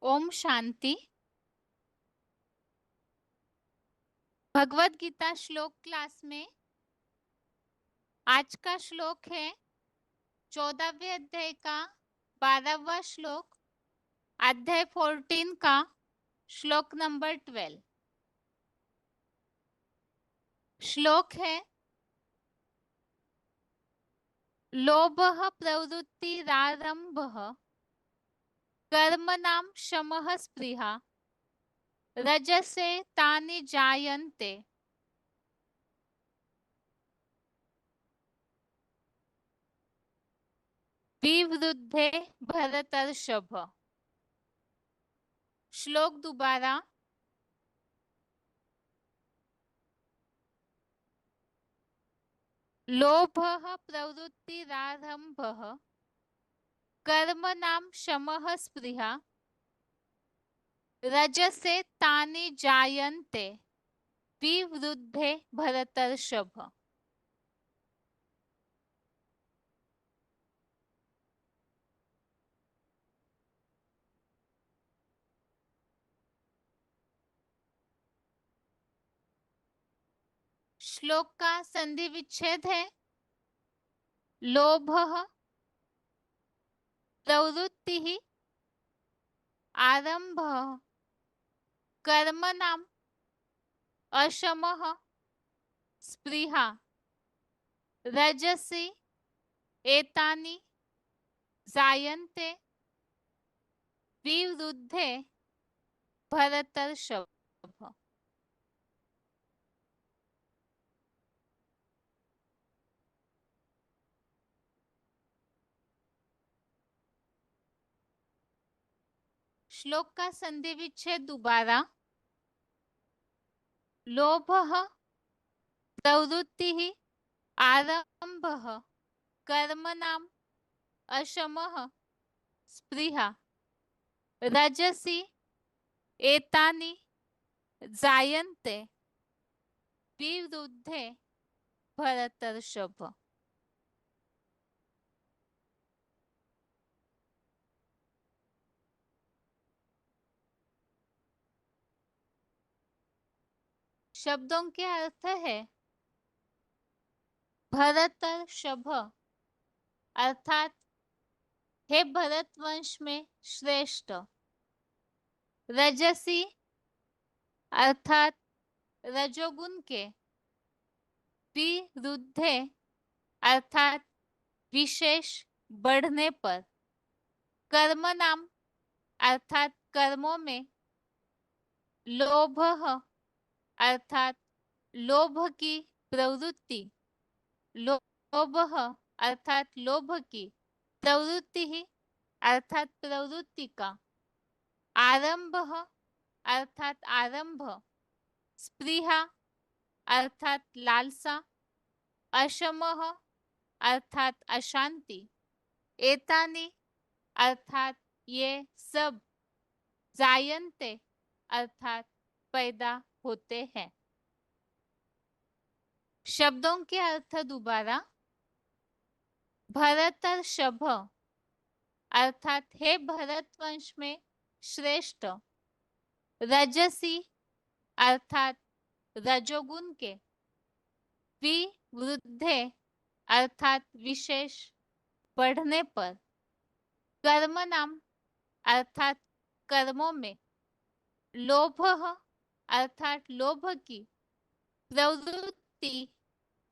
ओम शांति। भगवत गीता श्लोक क्लास में आज का श्लोक है 14वें अध्याय का 12वां श्लोक, अध्याय 14 का श्लोक नंबर 12। श्लोक है लोभः प्रवृत्तिरारम्भः कर्मणां शमः स्पृहा रजसे तानि जायन्ते। विवृद्धे भरतर्षभ। श्लोक दोबारा। लोभः प्रवृत्तिरारम्भः कर्मणां शमः स्पृहा रजसे तानि जायन्ते विवृद्धे भरतर्षभ। श्लोक का संधि विच्छेद है लोभः प्रवृत्तिः आरम्भः कर्मणां अशमः स्पृहा रजसि एतानि जायन्ते विवृद्धे भरतर्षभ। श्लोक का संधि विच्छेद दोबारा। लोभः प्रवृत्तिः आरम्भः कर्मणां अशमः स्पृहा रजसि एतानि जायन्ते विवृद्धे भरतर्षभ। शब्दों के अर्थ है भरतर्षभ अर्थात हे भरत वंश में श्रेष्ठ। रजसी अर्थात रजोगुण के। विरुद्धे अर्थात विशेष बढ़ने पर। कर्म नाम अर्थात कर्मों में। लोभः अर्थात लोभ की प्रवृत्ति। लोभः अर्थात लोभ की प्रवृत्ति ही अर्थात प्रवृत्ति का। आरंभः अर्थात आरंभ। स्पृहा अर्थात लालसा। अशमः अर्थात अशांति। एतानि अर्थात ये सब। जायन्ते अर्थात पैदा होते हैं। शब्दों के अर्थ दोबारा। भरतर्षभ अर्थात हे भरत वंश में श्रेष्ठ। रजसी अर्थात रजोगुण के। विवृद्धे अर्थात विशेष बढ़ने पर। कर्म नाम अर्थात कर्मों में। लोभः अर्थात लोभ की। प्रवृत्ति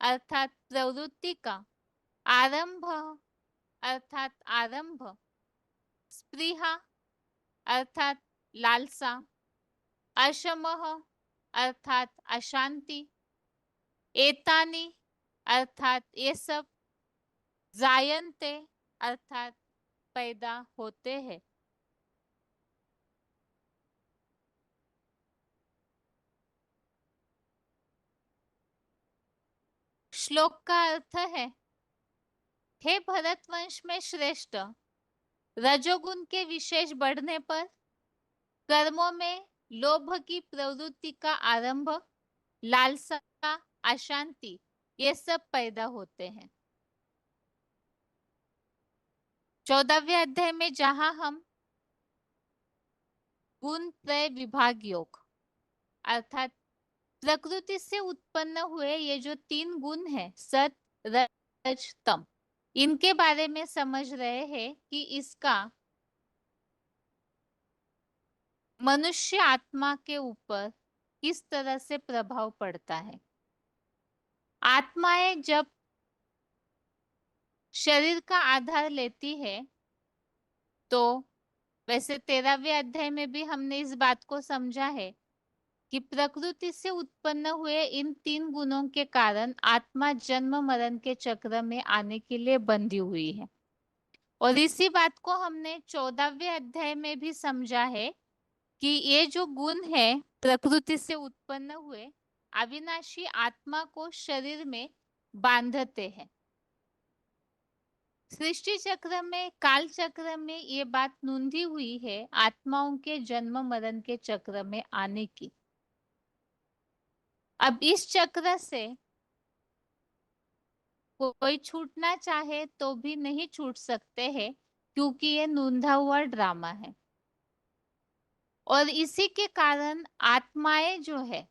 अर्थात प्रवृत्ति का। आरंभ अर्थात आरंभ। स्पृहा अर्थात लालसा। अशमः अर्थात अशांति। एतानि अर्थात ये सब। जायन्ते अर्थात पैदा होते हैं। श्लोक का अर्थ है हे भरत वंश में श्रेष्ठ। रजोगुण के विशेष बढ़ने पर कर्मों में लोभ की प्रवृत्ति का आरंभ, लालसा, अशांति ये सब पैदा होते हैं। 14वें अध्याय में जहां हम गुण त्रय विभाग योग, अर्थात प्रकृति से उत्पन्न हुए ये जो 3 गुण है, सत, रज, तम, इनके बारे में समझ रहे हैं कि इसका मनुष्य आत्मा के ऊपर किस तरह से प्रभाव पड़ता है। आत्माएं जब शरीर का आधार लेती है, तो वैसे 13वें अध्याय में भी हमने इस बात को समझा है कि प्रकृति से उत्पन्न हुए इन 3 गुणों के कारण आत्मा जन्म मरण के चक्र में आने के लिए बंधी हुई है। और इसी बात को हमने 14वें अध्याय में भी समझा है कि ये जो गुण है प्रकृति से उत्पन्न हुए अविनाशी आत्मा को शरीर में बांधते हैं। सृष्टि चक्र में, काल चक्र में ये बात नोंधी हुई है आत्माओं के जन्म मरण के चक्र में आने की। अब इस चक्र से कोई छूटना चाहे तो भी नहीं छूट सकते हैं, क्योंकि ये नोंधा हुआ ड्रामा है। और इसी के कारण आत्माएं जो है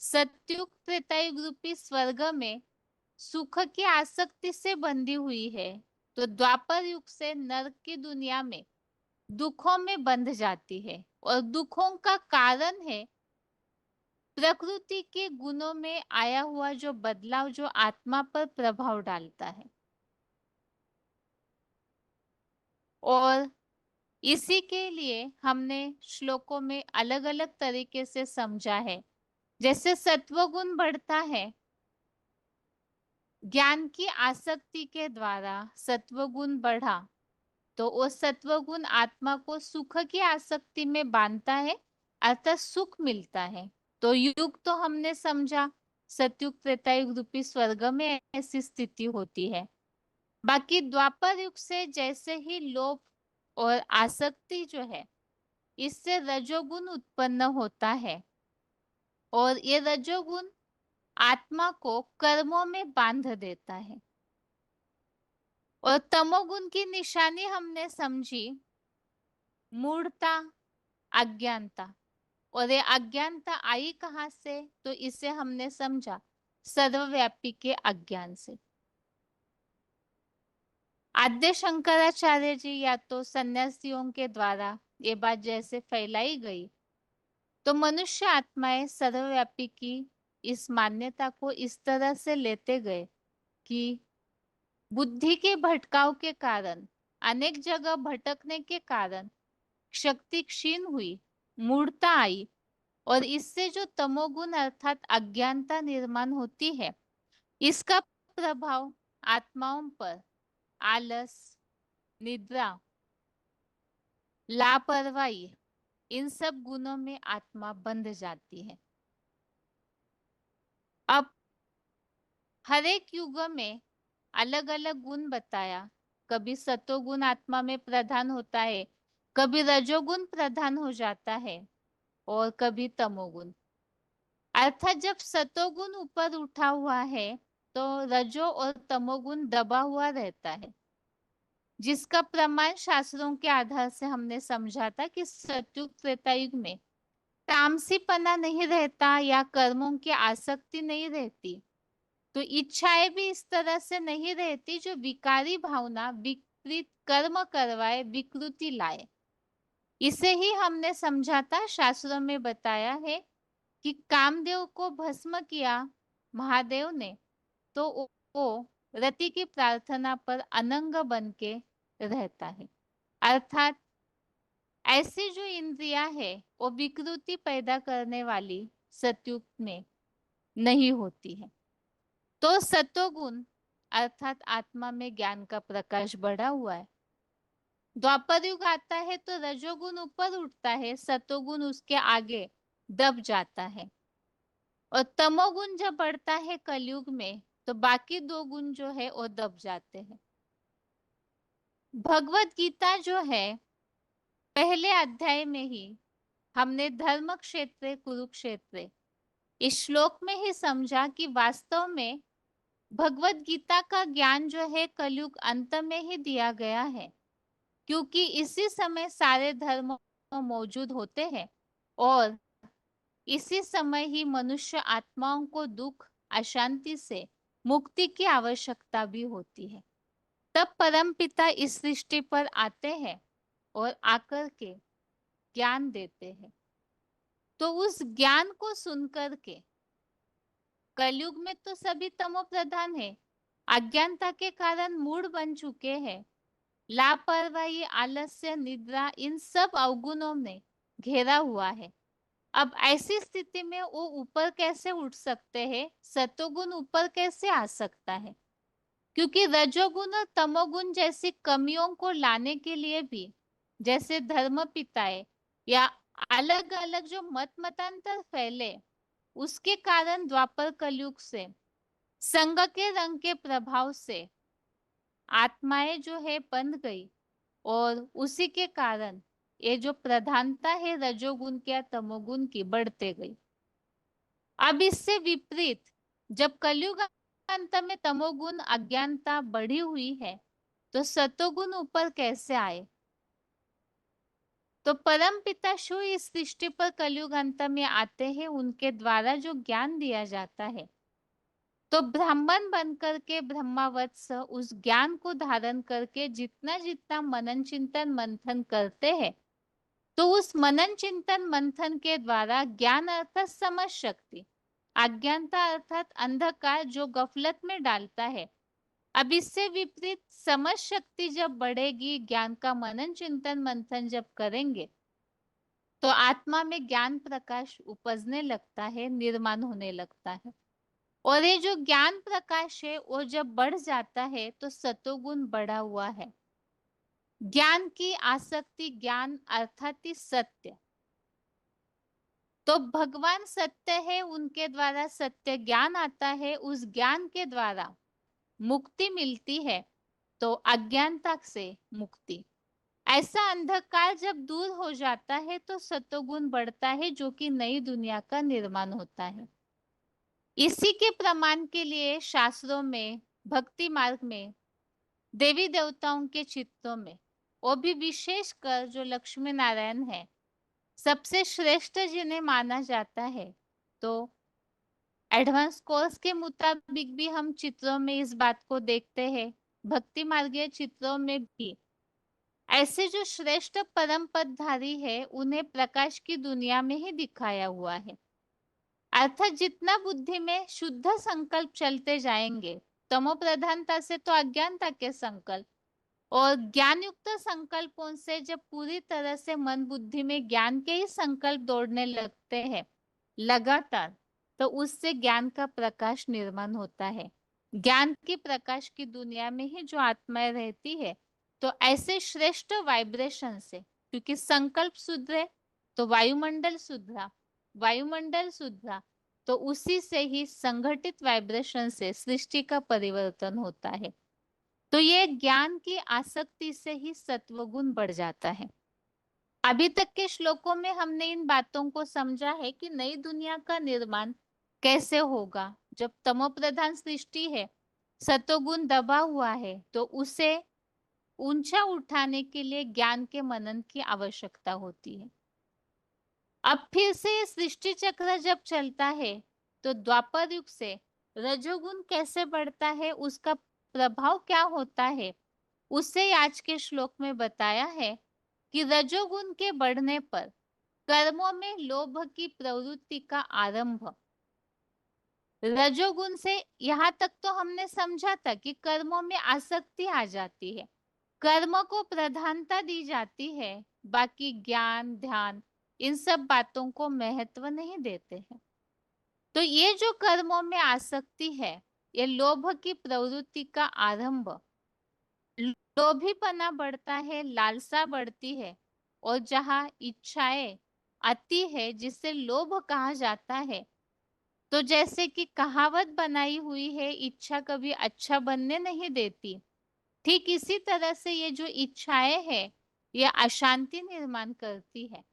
सत्युग त्रेतायुग रूपी स्वर्ग में सुख की आसक्ति से बंधी हुई है, तो द्वापर युग से नरक की दुनिया में दुखों में बंध जाती है। और दुखों का कारण है प्रकृति के गुणों में आया हुआ जो बदलाव, जो आत्मा पर प्रभाव डालता है। और इसी के लिए हमने श्लोकों में अलग अलग तरीके से समझा है। जैसे सत्वगुण बढ़ता है, ज्ञान की आसक्ति के द्वारा सत्वगुण बढ़ा, तो वो सत्वगुण आत्मा को सुख की आसक्ति में बांधता है, अर्थात सुख मिलता है। तो युग तो हमने समझा सतयुग त्रेतायुग रूपी स्वर्ग में ऐसी स्थिति होती है। बाकी द्वापर युग से जैसे ही लोभ और आसक्ति जो है, इससे रजोगुण उत्पन्न होता है, और ये रजोगुण आत्मा को कर्मों में बांध देता है। और तमोगुण की निशानी हमने समझी मूढ़ता, अज्ञानता। और ये अज्ञानता आई कहाँ से, तो इसे हमने समझा सर्वव्यापी के अज्ञान से। आद्य शंकराचार्य जी या तो सन्यासियों के द्वारा ये बात जैसे फैलाई गई, तो मनुष्य आत्माएं सर्वव्यापी की इस मान्यता को इस तरह से लेते गए कि बुद्धि के भटकाव के कारण, अनेक जगह भटकने के कारण शक्ति क्षीण हुई, मूढ़ता आई, और इससे जो तमोगुण अर्थात अज्ञानता निर्माण होती है, इसका प्रभाव आत्माओं पर आलस, निद्रा, लापरवाही, इन सब गुणों में आत्मा बंध जाती है। अब हर एक युग में अलग अलग गुण बताया। कभी सतोगुण आत्मा में प्रधान होता है, कभी रजोगुण प्रधान हो जाता है, और कभी तमोगुण। अर्थात जब सतोगुण ऊपर उठा हुआ है, तो रजो और तमोगुण दबा हुआ रहता है, जिसका प्रमाण शास्त्रों के आधार से हमने समझा था कि सतयुग त्रेतायुग में तामसीपना नहीं रहता या कर्मों की आसक्ति नहीं रहती, तो इच्छाएं भी इस तरह से नहीं रहती जो विकारी भावना, विकृत कर्म करवाए, विकृति लाए। इसे ही हमने समझा था, शास्त्रों में बताया है कि कामदेव को भस्म किया महादेव ने, तो वो रति की प्रार्थना पर अनंग बन के रहता है। अर्थात ऐसी जो इंद्रियां है वो विकृति पैदा करने वाली सतयुग में नहीं होती है। तो सतोगुण अर्थात आत्मा में ज्ञान का प्रकाश बढ़ा हुआ है। द्वापर युग आता है तो रजोगुण ऊपर उठता है, सतोगुण उसके आगे दब जाता है। और तमोगुण जब बढ़ता है कलयुग में, तो बाकी 2 गुण जो है वो दब जाते हैं। भगवत गीता जो है, पहले अध्याय में ही हमने धर्म क्षेत्र कुरुक्षेत्र इस श्लोक में ही समझा कि वास्तव में भगवत गीता का ज्ञान जो है कलयुग अंत में ही दिया गया है, क्योंकि इसी समय सारे धर्मों मौजूद होते हैं और इसी समय ही मनुष्य आत्माओं को दुख, अशांति से मुक्ति की आवश्यकता भी होती है। तब परमपिता इस सृष्टि पर आते हैं और आकर के ज्ञान देते हैं। तो उस ज्ञान को सुनकर के कलयुग में तो सभी तमो प्रधान है, अज्ञानता के कारण मूढ़ बन चुके हैं। लापरवाही, आलस्य, निद्रा, इन सब अवगुणों ने घेरा हुआ है। अब ऐसी स्थिति में वो ऊपर कैसे उठ सकते हैं? सतोगुण ऊपर कैसे आ सकता है? क्योंकि रजोगुण और तमोगुण जैसी कमियों को लाने के लिए भी, जैसे धर्म पिताए या अलग अलग जो मत मतांतर फैले, उसके कारण द्वापर कलयुग से संग के रंग के प्रभाव से आत्माएं जो है बंध गई और उसी के कारण ये जो प्रधानता है रजोगुण की या तमोगुण की बढ़ते गई। अब इससे विपरीत जब कलयुग अंत में तमोगुण अज्ञानता बढ़ी हुई है तो सतोगुण ऊपर कैसे आए? तो परम पिता शिव इस सृष्टि पर कलयुग अंत में आते हैं, उनके द्वारा जो ज्ञान दिया जाता है तो ब्राह्मण बनकर के ब्रह्मावत्स उस ज्ञान को धारण करके जितना जितना मनन चिंतन मंथन करते हैं तो उस मनन चिंतन मंथन के द्वारा ज्ञान अर्थात समझ शक्ति, अज्ञानता अर्थात अंधकार जो गफलत में डालता है, अब इससे विपरीत समझ शक्ति जब बढ़ेगी, ज्ञान का मनन चिंतन मंथन जब करेंगे तो आत्मा में ज्ञान प्रकाश उपजने लगता है, निर्माण होने लगता है। और ये जो ज्ञान प्रकाश है वो जब बढ़ जाता है तो सतोगुण बढ़ा हुआ है। ज्ञान की आसक्ति, ज्ञान अर्थात ही सत्य, तो भगवान सत्य है, उनके द्वारा सत्य ज्ञान आता है, उस ज्ञान के द्वारा मुक्ति मिलती है। तो अज्ञानता से मुक्ति, ऐसा अंधकार जब दूर हो जाता है तो सतोगुण बढ़ता है जो कि नई दुनिया का निर्माण होता है। इसी के प्रमाण के लिए शास्त्रों में, भक्ति मार्ग में, देवी देवताओं के चित्रों में, वो भी विशेषकर जो लक्ष्मी नारायण है सबसे श्रेष्ठ जिन्हें माना जाता है, तो एडवांस कोर्स के मुताबिक भी हम चित्रों में इस बात को देखते हैं, भक्ति मार्गीय चित्रों में भी ऐसे जो श्रेष्ठ परम पदधारी है उन्हें प्रकाश की दुनिया में ही दिखाया हुआ है। अर्थात जितना बुद्धि में शुद्ध संकल्प चलते जाएंगे, तमो प्रधानता से तो अज्ञानता के संकल्प और ज्ञान युक्त संकल्पों से जब पूरी तरह से मन बुद्धि में ज्ञान के ही संकल्प दौड़ने लगते हैं लगातार, तो उससे ज्ञान का प्रकाश निर्माण होता है। ज्ञान की प्रकाश की दुनिया में ही जो आत्माएं रहती है, तो ऐसे श्रेष्ठ वाइब्रेशन से, क्योंकि संकल्प सुधरे तो वायुमंडल सुधरा, वायुमंडल सुधरा तो उसी से ही संगठित वाइब्रेशन से सृष्टि का परिवर्तन होता है। तो ये ज्ञान की आसक्ति से ही सत्वगुण बढ़ जाता है। अभी तक के श्लोकों में हमने इन बातों को समझा है कि नई दुनिया का निर्माण कैसे होगा। जब तमो प्रधान सृष्टि है, सतोगुण दबा हुआ है, तो उसे ऊंचा उठाने के लिए ज्ञान के मनन की आवश्यकता होती है। अब फिर से ये सृष्टि चक्र जब चलता है तो द्वापर युग से रजोगुण कैसे बढ़ता है, उसका प्रभाव क्या होता है, उसे आज के श्लोक में बताया है कि रजोगुण के बढ़ने पर कर्मों में लोभ की प्रवृत्ति का आरंभ। रजोगुण से यहाँ तक तो हमने समझा था कि कर्मों में आसक्ति आ जाती है, कर्म को प्रधानता दी जाती है, बाकी ज्ञान, ध्यान, इन सब बातों को महत्व नहीं देते हैं। तो ये जो कर्मों में आसक्ति है, ये लोभ की प्रवृत्ति का आरंभ, लोभीपना बढ़ता है, लालसा बढ़ती है, और जहाँ इच्छाएं अति है जिसे लोभ कहा जाता है, तो जैसे कि कहावत बनाई हुई है, इच्छा कभी अच्छा बनने नहीं देती, ठीक इसी तरह से ये जो इच्छाएं है ये अशांति निर्माण करती है।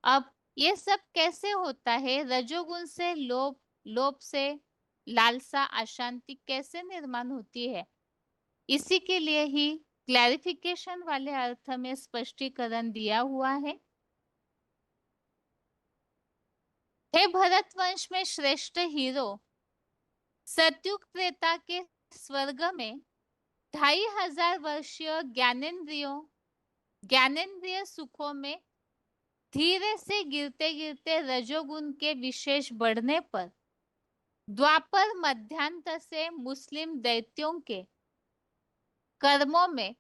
अब ये सब कैसे होता है? रजोगुण से लोभ, लोभ से लालसा, अशांति कैसे निर्माण होती है? इसी के लिए ही क्लैरिफिकेशन वाले अर्थ में स्पष्टीकरण दिया हुआ है। हे भरत वंश में श्रेष्ठ हीरो, सतयुग त्रेता के स्वर्ग में 2500 वर्षीय ज्ञानेन्द्रिय सुखों में धीरे से गिरते गिरते रजोगुण के विशेष बढ़ने पर द्वापर मध्यांत से मुस्लिम दैत्यों के कर्मों में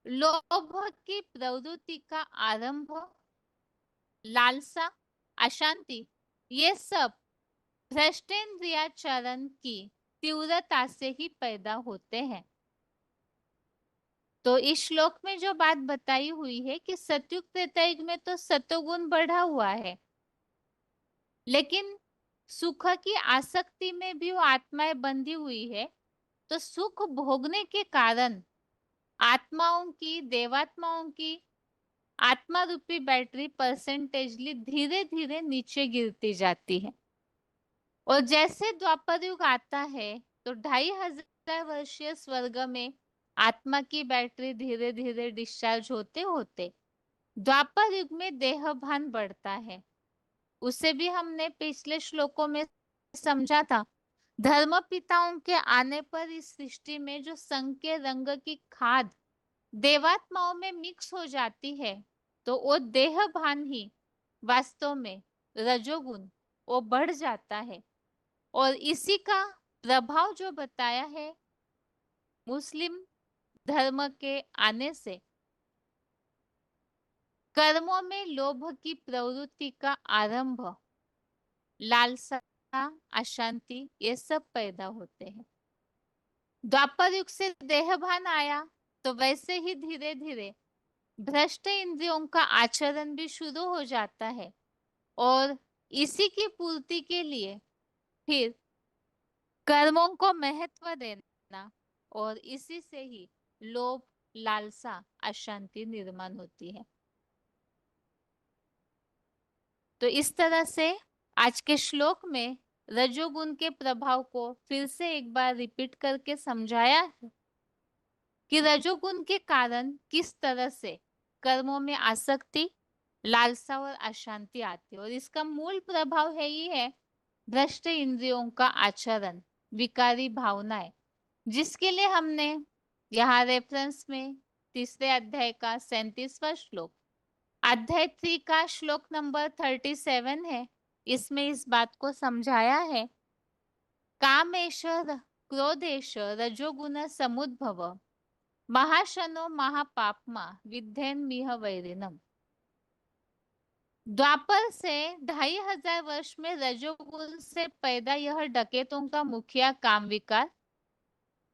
लोभ की प्रवृत्ति का आरंभ, लालसा, अशांति, ये सब भ्रष्टेंद्रियाचरण की तीव्रता से ही पैदा होते हैं। तो इस श्लोक में जो बात बताई हुई है कि सतयुग त्रेता युग में तो सतोगुण बढ़ा हुआ है, लेकिन सुख की आसक्ति में भी वो आत्माएं बंधी हुई है। तो सुख भोगने के कारण आत्माओं की, देवात्माओं की आत्मा रूपी बैटरी परसेंटेजली धीरे धीरे नीचे गिरती जाती है। और जैसे द्वापर युग आता है तो 2500 वर्षीय स्वर्ग में आत्मा की बैटरी धीरे धीरे डिस्चार्ज होते होते द्वापर युग में देहभान बढ़ता है। उसे भी हमने पिछले श्लोकों में समझा था। धर्म पिताओं के आने पर इस सृष्टि में जो संग के रंग की खाद देवात्माओं में मिक्स हो जाती है, तो वो देहभान ही वास्तव में रजोगुण वो बढ़ जाता है। और इसी का प्रभाव जो बताया है मुस्लिम धर्म के आने से कर्मों में लोभ की प्रवृत्ति का आरंभ, लालसा, अशांति, ये सब पैदा होते हैं। द्वापर युग से देहभान आया तो वैसे ही धीरे धीरे भ्रष्ट इंद्रियों का आचरण भी शुरू हो जाता है। और इसी की पूर्ति के लिए फिर कर्मों को महत्व देना और इसी से ही लोभ, लालसा, अशांति निर्माण होती है। तो इस तरह से आज के श्लोक में रजोगुण के प्रभाव को फिर से एक बार रिपीट करके समझाया है कि रजोगुण के कारण किस तरह से कर्मों में आसक्ति, लालसा और अशांति आती है। और इसका मूल प्रभाव है ही है भ्रष्ट इंद्रियों का आचरण, विकारी भावनाएं, जिसके लिए हमने यहाँ रेफरेंस में तीसरे अध्याय का 37वां श्लोक, अध्याय 3 का श्लोक नंबर 37 है, इसमें इस बात को समझाया है। कामेश क्रोधेश रजोगुण समुद्भव महाशनो महापापमा विद्धेन मिह वैरिनम। द्वापर से 2500 वर्ष में रजोगुण से पैदा यह डकैतों का मुखिया काम विकार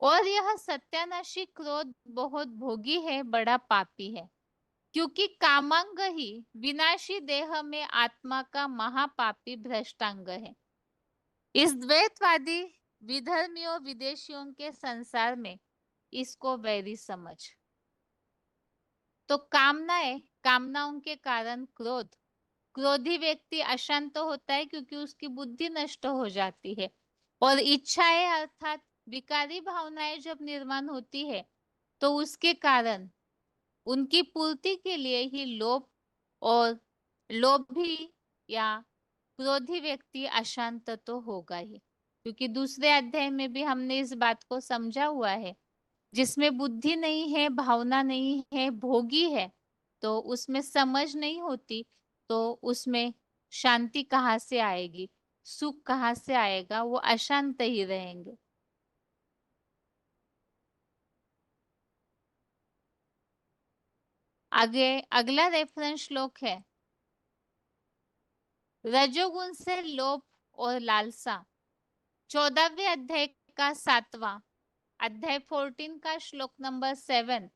और यह सत्यानाशी क्रोध बहुत भोगी है, बड़ा पापी है, क्योंकि कामांग ही विनाशी देह में आत्मा का महापापी भ्रष्टांग है। इस द्वैतवादी विधर्मियों विदेशियों के संसार में इसको वैरी समझ। तो कामनाओं के कारण क्रोध, क्रोधी व्यक्ति अशांत होता है क्योंकि उसकी बुद्धि नष्ट हो जाती है। और इच्छाएं अर्थात विकारी भावनाएं जब निर्माण होती है तो उसके कारण उनकी पूर्ति के लिए ही लोभ, और लोभी या क्रोधी व्यक्ति अशांत तो होगा ही, क्योंकि दूसरे अध्याय में भी हमने इस बात को समझा हुआ है। जिसमें बुद्धि नहीं है, भावना नहीं है, भोगी है, तो उसमें समझ नहीं होती, तो उसमें शांति कहाँ से आएगी, सुख कहाँ से आएगा, वो अशांत ही रहेंगे। आगे अगला रेफरेंस श्लोक है, रजोगुण से लोभ और लालसा, 14वें अध्याय का 7वां अध्याय 14 का श्लोक नंबर 7।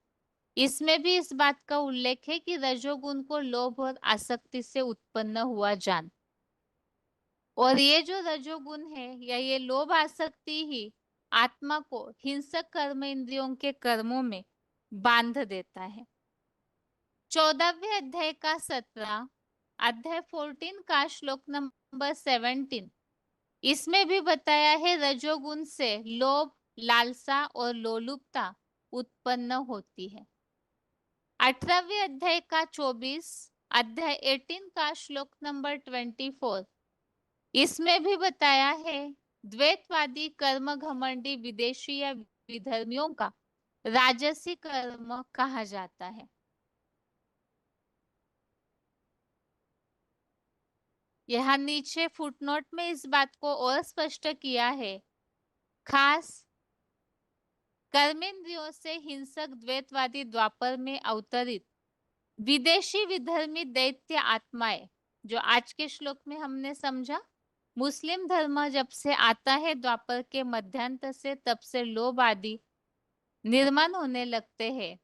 इसमें भी इस बात का उल्लेख है कि रजोगुण को लोभ और आसक्ति से उत्पन्न हुआ जान। और ये जो रजोगुण है या ये लोभ आसक्ति ही आत्मा को हिंसक कर्म इंद्रियों के कर्मों में बांध देता है। 14वें अध्याय का 17 अध्याय 14 का श्लोक नंबर 17, इसमें भी बताया है रजोगुण से लोभ, लालसा और लोलुपता उत्पन्न होती है। 18वें अध्याय का 24 अध्याय 18 का श्लोक नंबर 24, इसमें भी बताया है द्वैतवादी कर्म घमंडी विदेशी या विधर्मियों का राजसी कर्म कहा जाता है। यहाँ नीचे फुटनोट में इस बात को और स्पष्ट किया है। खास कर्मेंद्रियों से हिंसक द्वैतवादी द्वापर में अवतरित विदेशी विधर्मी दैत्य आत्माएं, जो आज के श्लोक में हमने समझा। मुस्लिम धर्म जब से आता है द्वापर के मध्यांत से, तब से लोभ आदि निर्माण होने लगते हैं।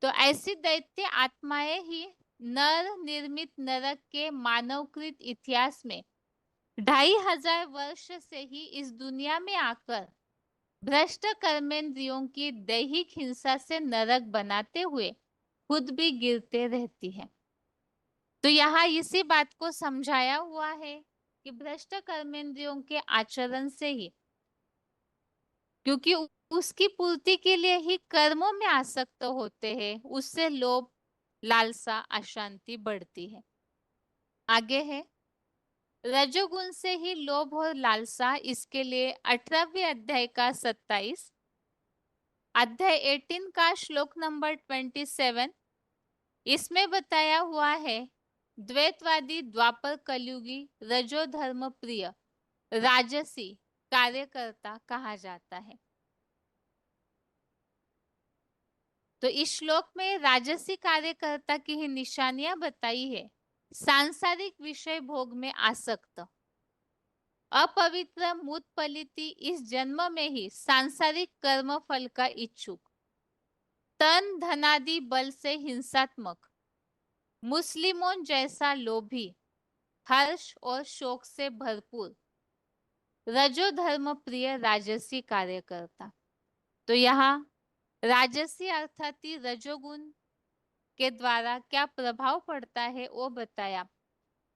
तो ऐसी दैत्य आत्माएं ही नर निर्मित नरक के मानवकृत इतिहास में 2500 वर्ष से ही इस दुनिया में आकर भ्रष्ट कर्मेंद्रियों की दैहिक हिंसा से नरक बनाते हुए खुद भी गिरते रहती है। तो यहाँ इसी बात को समझाया हुआ है कि भ्रष्ट कर्मेंद्रियों के आचरण से ही, क्योंकि उसकी पूर्ति के लिए ही कर्मों में आसक्त होते हैं, उससे लोभ लालसा अशांति बढ़ती है। आगे है रजोगुण से ही लोभ और लालसा, इसके लिए 18वें अध्याय का 27, अध्याय 18 का श्लोक नंबर 27, इसमें बताया हुआ है द्वैतवादी द्वापर कलयुगी रजो धर्म प्रिय राजसी कार्यकर्ता कहा जाता है। तो इस श्लोक में राजसी कार्यकर्ता की ही निशानियां बताई है। सांसारिक विषय भोग में आसक्त, अपवित्र मूत पलिति, इस जन्म में ही सांसारिक कर्म फल का इच्छुक, तन धनादि बल से हिंसात्मक, मुस्लिमों जैसा लोभी, हर्ष और शोक से भरपूर रजो धर्म प्रिय राजसी कार्यकर्ता। तो यहाँ राजसी अर्थात रजोगुण के द्वारा क्या प्रभाव पड़ता है वो बताया।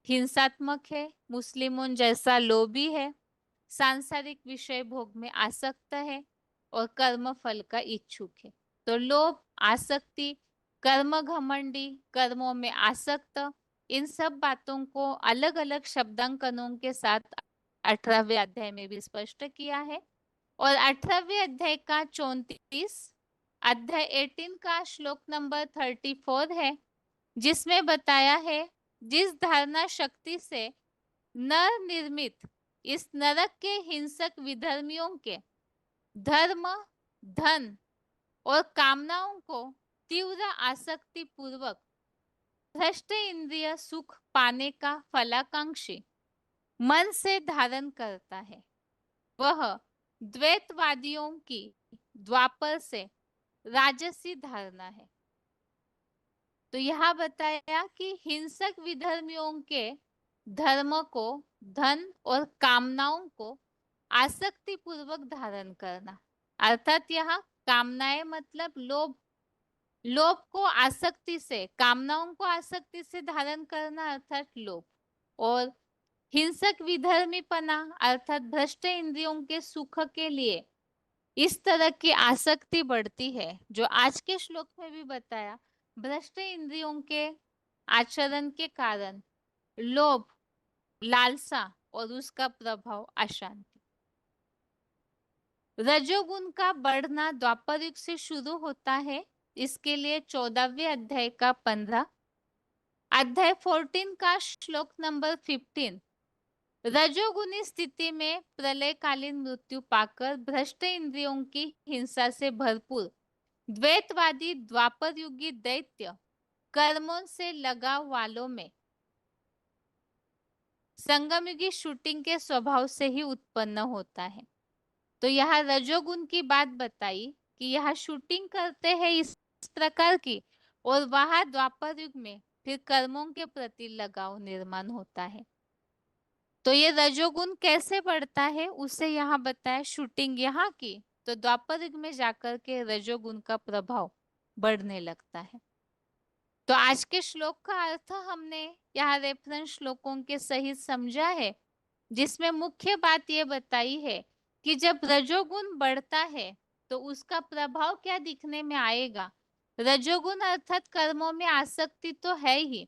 हिंसात्मक है, मुस्लिमों जैसा लोभी है, सांसारिक विषय भोग में आसक्त है और कर्म फल का इच्छुक है। तो लोभ, आसक्ति, कर्म घमंडी, कर्मों में आसक्त, इन सब बातों को अलग अलग शब्दांकनों के साथ 18वें अध्याय में भी स्पष्ट किया है। और 18वें अध्याय का 34, अध्याय 18 का श्लोक नंबर 34 है, जिसमें बताया है जिस धारणा शक्ति से नर निर्मित इस नरक के हिंसक विधर्मियों के धर्म, धन और कामनाओं को तीव्र आसक्ति पूर्वक भ्रष्ट इंद्रिय सुख पाने का फलाकांक्षी मन से धारण करता है, वह द्वैतवादियों की द्वापर से राजसी धारणा है। तो यह बताया कि हिंसक विधर्मियों के धर्म को, धन और कामनाओं को आसक्ति पूर्वक धारण करना, अर्थात यहाँ कामनाएं मतलब लोभ, लोभ को आसक्ति से, कामनाओं को आसक्ति से धारण करना अर्थात लोभ, और हिंसक विधर्मीपना अर्थात भ्रष्ट इंद्रियों के सुख के लिए इस तरह की आसक्ति बढ़ती है, जो आज के श्लोक में भी बताया। भ्रष्ट इंद्रियों के आचरण के कारण लोभ, लालसा और उसका प्रभाव अशांति। रजोगुण का बढ़ना द्वापर युग से शुरू होता है। इसके लिए 14वें अध्याय का 15, अध्याय 14 का श्लोक नंबर 15, रजोगुणी स्थिति में प्रलयकालीन मृत्यु पाकर भ्रष्ट इंद्रियों की हिंसा से भरपूर द्वैतवादी द्वापर युगी दैत्य कर्मों से लगाव वालों में संगमयुगी शूटिंग के स्वभाव से ही उत्पन्न होता है। तो यहाँ रजोगुण की बात बताई कि यह शूटिंग करते हैं इस प्रकार की, और वहां द्वापर युग में फिर कर्मों के प्रति लगाव निर्माण होता है। तो ये रजोगुण कैसे बढ़ता है उसे यहाँ बताया, शूटिंग यहाँ की, तो द्वापर युग में जाकर के रजोगुण का प्रभाव बढ़ने लगता है। तो आज के श्लोक का अर्थ हमने यहाँ रेफरेंस श्लोकों के सहित समझा है, जिसमें मुख्य बात ये बताई है कि जब रजोगुण बढ़ता है तो उसका प्रभाव क्या दिखने में आएगा। रजोगुण अर्थात कर्मों में आसक्ति तो है ही,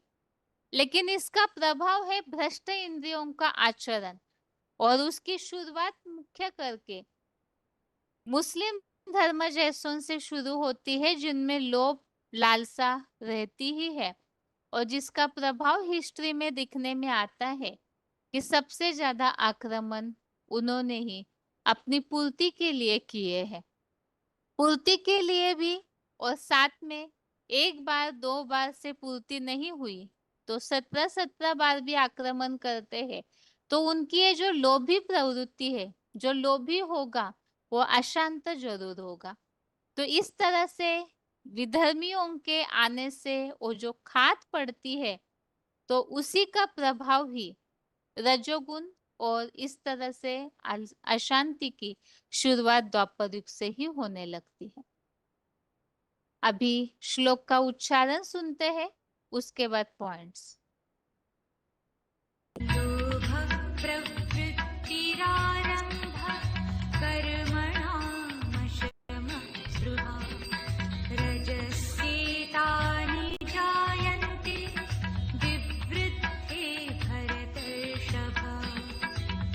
लेकिन इसका प्रभाव है भ्रष्ट इंद्रियों का आचरण, और उसकी शुरुआत मुख्य करके मुस्लिम धर्म जैसों से शुरू होती है, जिनमें लोभ लालसा रहती ही है, और जिसका प्रभाव हिस्ट्री में दिखने में आता है कि सबसे ज्यादा आक्रमण उन्होंने ही अपनी पूर्ति के लिए किए हैं। पूर्ति के लिए भी, और साथ में एक बार दो बार से पूर्ति नहीं हुई तो 17 बार भी आक्रमण करते हैं। तो उनकी ये जो लोभी प्रवृत्ति है, जो लोभी होगा वो अशांत जरूर होगा। तो इस तरह से विधर्मियों के आने से वो जो खाद पड़ती है, तो उसी का प्रभाव ही रजोगुण, और इस तरह से अशांति की शुरुआत द्वापर युग से ही होने लगती है। अभी श्लोक का उच्चारण सुनते हैं, उसके बाद पॉइंट्स।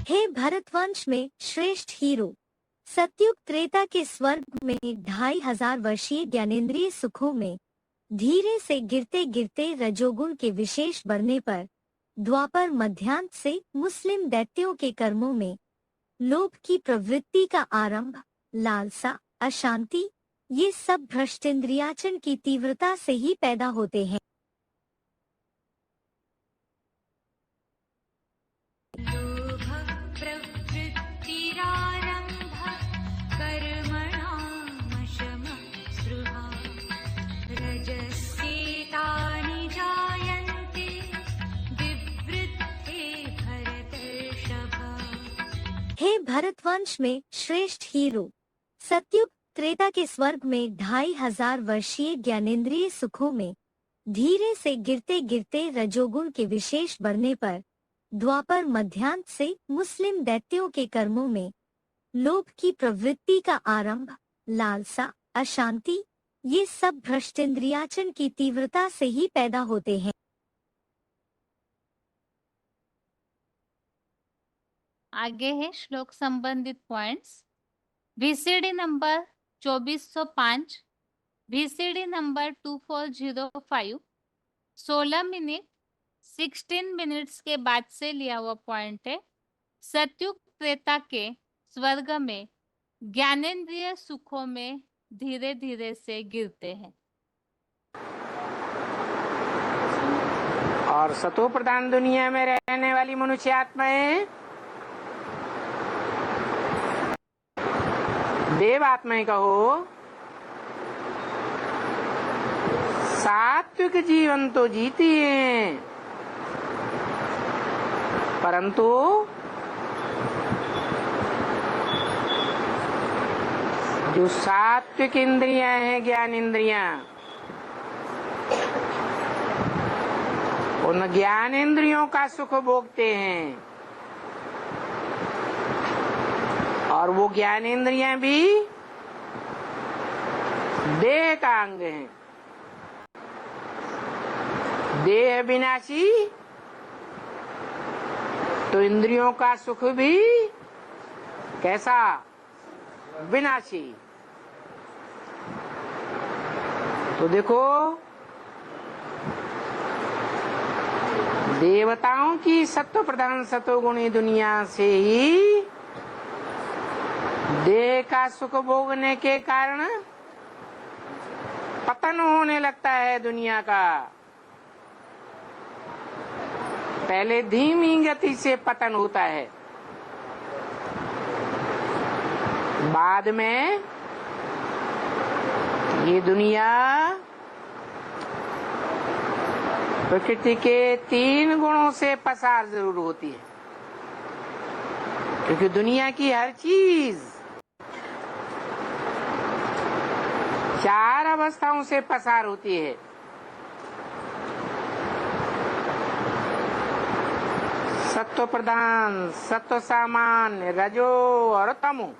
हे भरतवंश में श्रेष्ठ हीरो, सतयुग त्रेता के स्वर्ग में 2500 वर्षीय ज्ञानेंद्रिय सुखों में धीरे से गिरते गिरते रजोगुण के विशेष बढ़ने पर द्वापर मध्यांत से मुस्लिम दैत्यों के कर्मों में लोभ की प्रवृत्ति का आरंभ, लालसा, अशांति, ये सब भ्रष्टेंद्रियाचन की तीव्रता से ही पैदा होते हैं। हे भरतवंश में श्रेष्ठ हीरो, सतयुग त्रेता के स्वर्ग में 2500 वर्षीय ज्ञानेंद्रिय सुखों में धीरे से गिरते गिरते रजोगुण के विशेष बढ़ने पर द्वापर मध्यांत से मुस्लिम दैत्यों के कर्मों में लोभ की प्रवृत्ति का आरंभ, लालसा, अशांति, ये सब भ्रष्टेंद्रियाचन की तीव्रता से ही पैदा होते हैं। आगे है श्लोक संबंधित points. VCD number 2405, VCD number 2405 16 minute 16 minutes के बाद से लिया हुआ पॉइंट है। सतयुग त्रेता के स्वर्ग में ज्ञानेंद्रिय सुखों में धीरे धीरे से गिरते हैं। और सतो प्रधान दुनिया में रहने वाली मनुष्य आत्माएं देव आत्माएं कहो, सात्विक जीवन तो जीती हैं, परंतु जो सात्विक इंद्रियां हैं, ज्ञान इंद्रियां, उन ज्ञान इंद्रियों का सुख भोगते हैं, और वो ज्ञान इंद्रियां भी देह का अंग हैं। देह विनाशी तो इंद्रियों का सुख भी कैसा? विनाशी। तो देखो, देवताओं की सत्व प्रधान सतोगुणी दुनिया से ही देह का सुख भोगने के कारण पतन होने लगता है दुनिया का। पहले धीमी गति से पतन होता है, बाद में ये दुनिया प्रकृति के 3 गुणों से पसार जरूर होती है, क्योंकि दुनिया की हर चीज 4 अवस्थाओं से पसार होती है। सत्व प्रधान, सत्व सामान्य, रजो और तमो।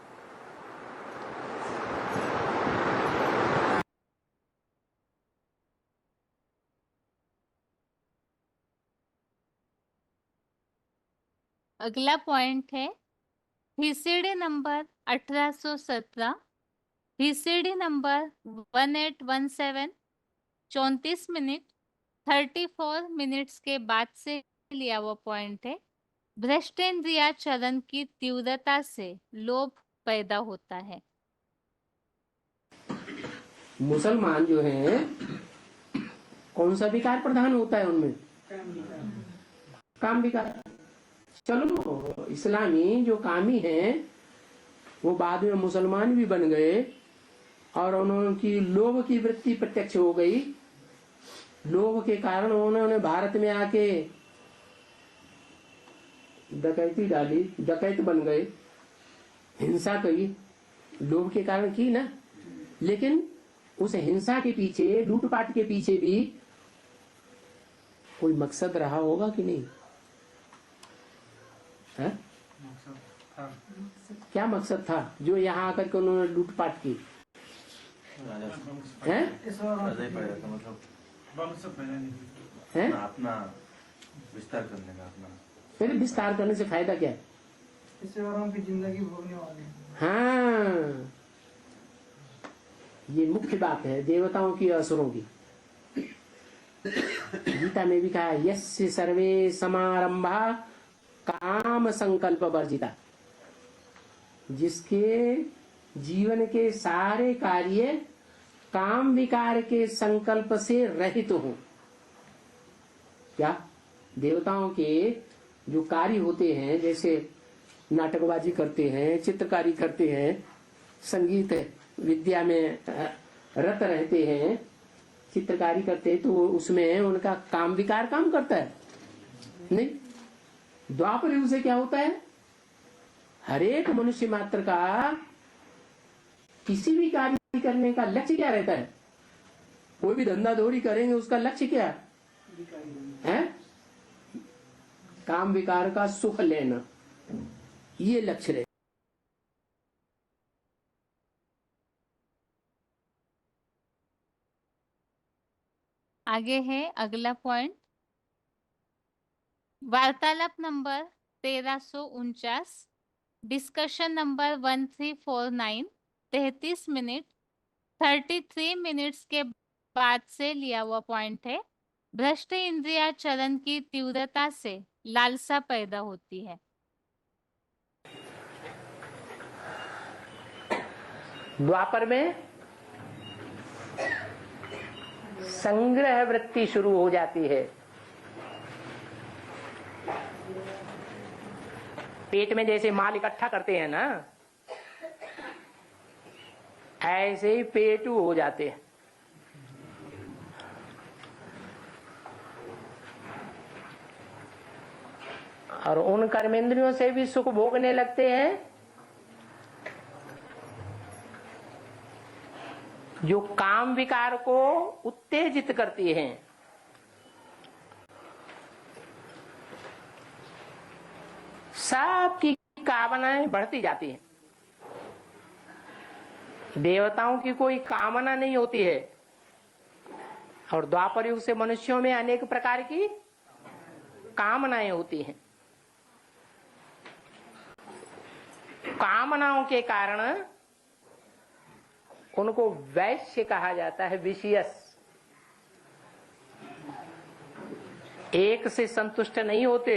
अगला पॉइंट है VCD number 1817, VCD number 1817, 34 minute 34 minutes के बाद से लिया हुआ पॉइंट है। भ्रष्टेंद्रिया चरण की तीव्रता से लोभ पैदा होता है। मुसलमान जो हैं कौन सा विकार प्रधान होता है उनमें? काम विकार। चलो इस्लामी जो कामी हैं वो बाद में मुसलमान भी बन गए और उनकी लोभ की वृत्ति प्रत्यक्ष हो गई। लोभ के कारण उन्होंने भारत में आके डकैती डाली, डकैत बन गए, हिंसा करी, लोभ के कारण की ना। लेकिन उस हिंसा के पीछे, लूटपाट के पीछे भी कोई मकसद रहा होगा कि नहीं? है? क्या मकसद था जो यहाँ आकर के उन्होंने लूटपाट की? है? है? अपना विस्तार करने का, अपना फिर विस्तार करने से फायदा क्या है? इससे और हम की जिंदगी भोगने वाले हैं। हाँ, ये मुख्य बात है देवताओं की असुरों की। गीता में भी कहा यस्य सर्वे समारंभा काम संकल्प वर्जिता, जिसके जीवन के सारे कार्य काम विकार के संकल्प से रहित हो। क्या? देवताओं के जो कार्य होते हैं, जैसे नाटकबाजी करते हैं, चित्रकारी करते हैं, संगीत विद्या में रत रहते हैं, चित्रकारी करते हैं, तो उसमें उनका काम विकार काम करता है नहीं। द्वापर युग से क्या होता है? हरेक मनुष्य मात्र का किसी भी कार्य करने का लक्ष्य क्या रहता है? कोई भी धंधा दौड़ी करेंगे उसका लक्ष्य क्या है? काम विकार का सुख लेना, ये लक्ष्य रहे। आगे है अगला पॉइंट, वार्तालाप number 1349, discussion number 1349, 33 minute 33 minutes के बाद से लिया हुआ पॉइंट है। भ्रष्ट इंद्रिया चरण की तीव्रता से लालसा पैदा होती है। द्वापर में संग्रह वृत्ति शुरू हो जाती है। पेट में जैसे माल इकट्ठा करते हैं ना, ऐसे ही पेटू हो जाते हैं। और उन कर्मेंद्रियों से भी सुख भोगने लगते हैं जो काम विकार को उत्तेजित करती हैं। सबकी कामनाएं बढ़ती जाती हैं। देवताओं की कोई कामना नहीं होती है, और द्वापर युग से मनुष्यों में अनेक प्रकार की कामनाएं होती हैं। कामनाओं के कारण उनको वैश्य कहा जाता है, विशियस। एक से संतुष्ट नहीं होते।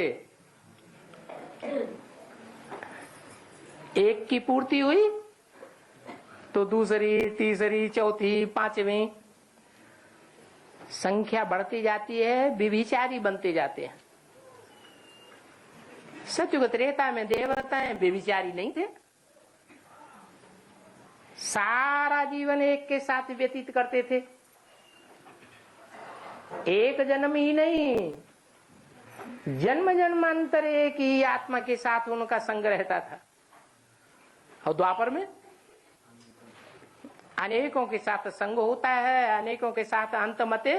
एक की पूर्ति हुई तो दूसरी, तीसरी, चौथी, पांचवी संख्या बढ़ती जाती है, व्यभिचारी बनते जाते हैं। सतयुग त्रेता में देवताएं व्यभिचारी नहीं थे, सारा जीवन एक के साथ व्यतीत करते थे। एक जन्म ही नहीं, जन्म जन्मांतर एक ही आत्मा के साथ उनका संग रहता था। और द्वापर में अनेकों के साथ संग होता है, अनेकों के साथ अंतमते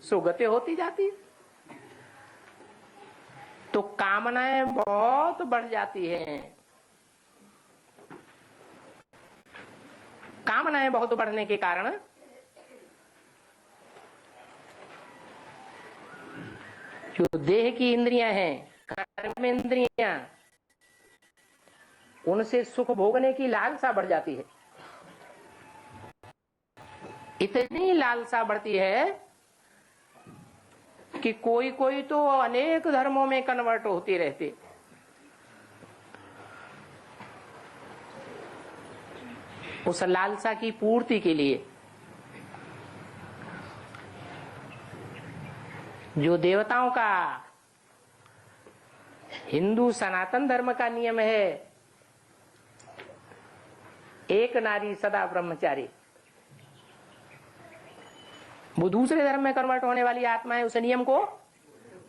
सुगति होती जाती। तो कामनाएं बहुत बढ़ जाती हैं। कामनाएं बहुत बढ़ने के कारण जो देह की इंद्रियां हैं, कर्मेंद्रियां, उनसे सुख भोगने की लालसा बढ़ जाती है। इतनी लालसा बढ़ती है कि कोई कोई तो अनेक धर्मों में कन्वर्ट होती रहती। उस लालसा की पूर्ति के लिए जो देवताओं का, हिंदू सनातन धर्म का नियम है, एक नारी सदा ब्रह्मचारी, वो दूसरे धर्म में कन्वर्ट होने वाली आत्माएं उस नियम को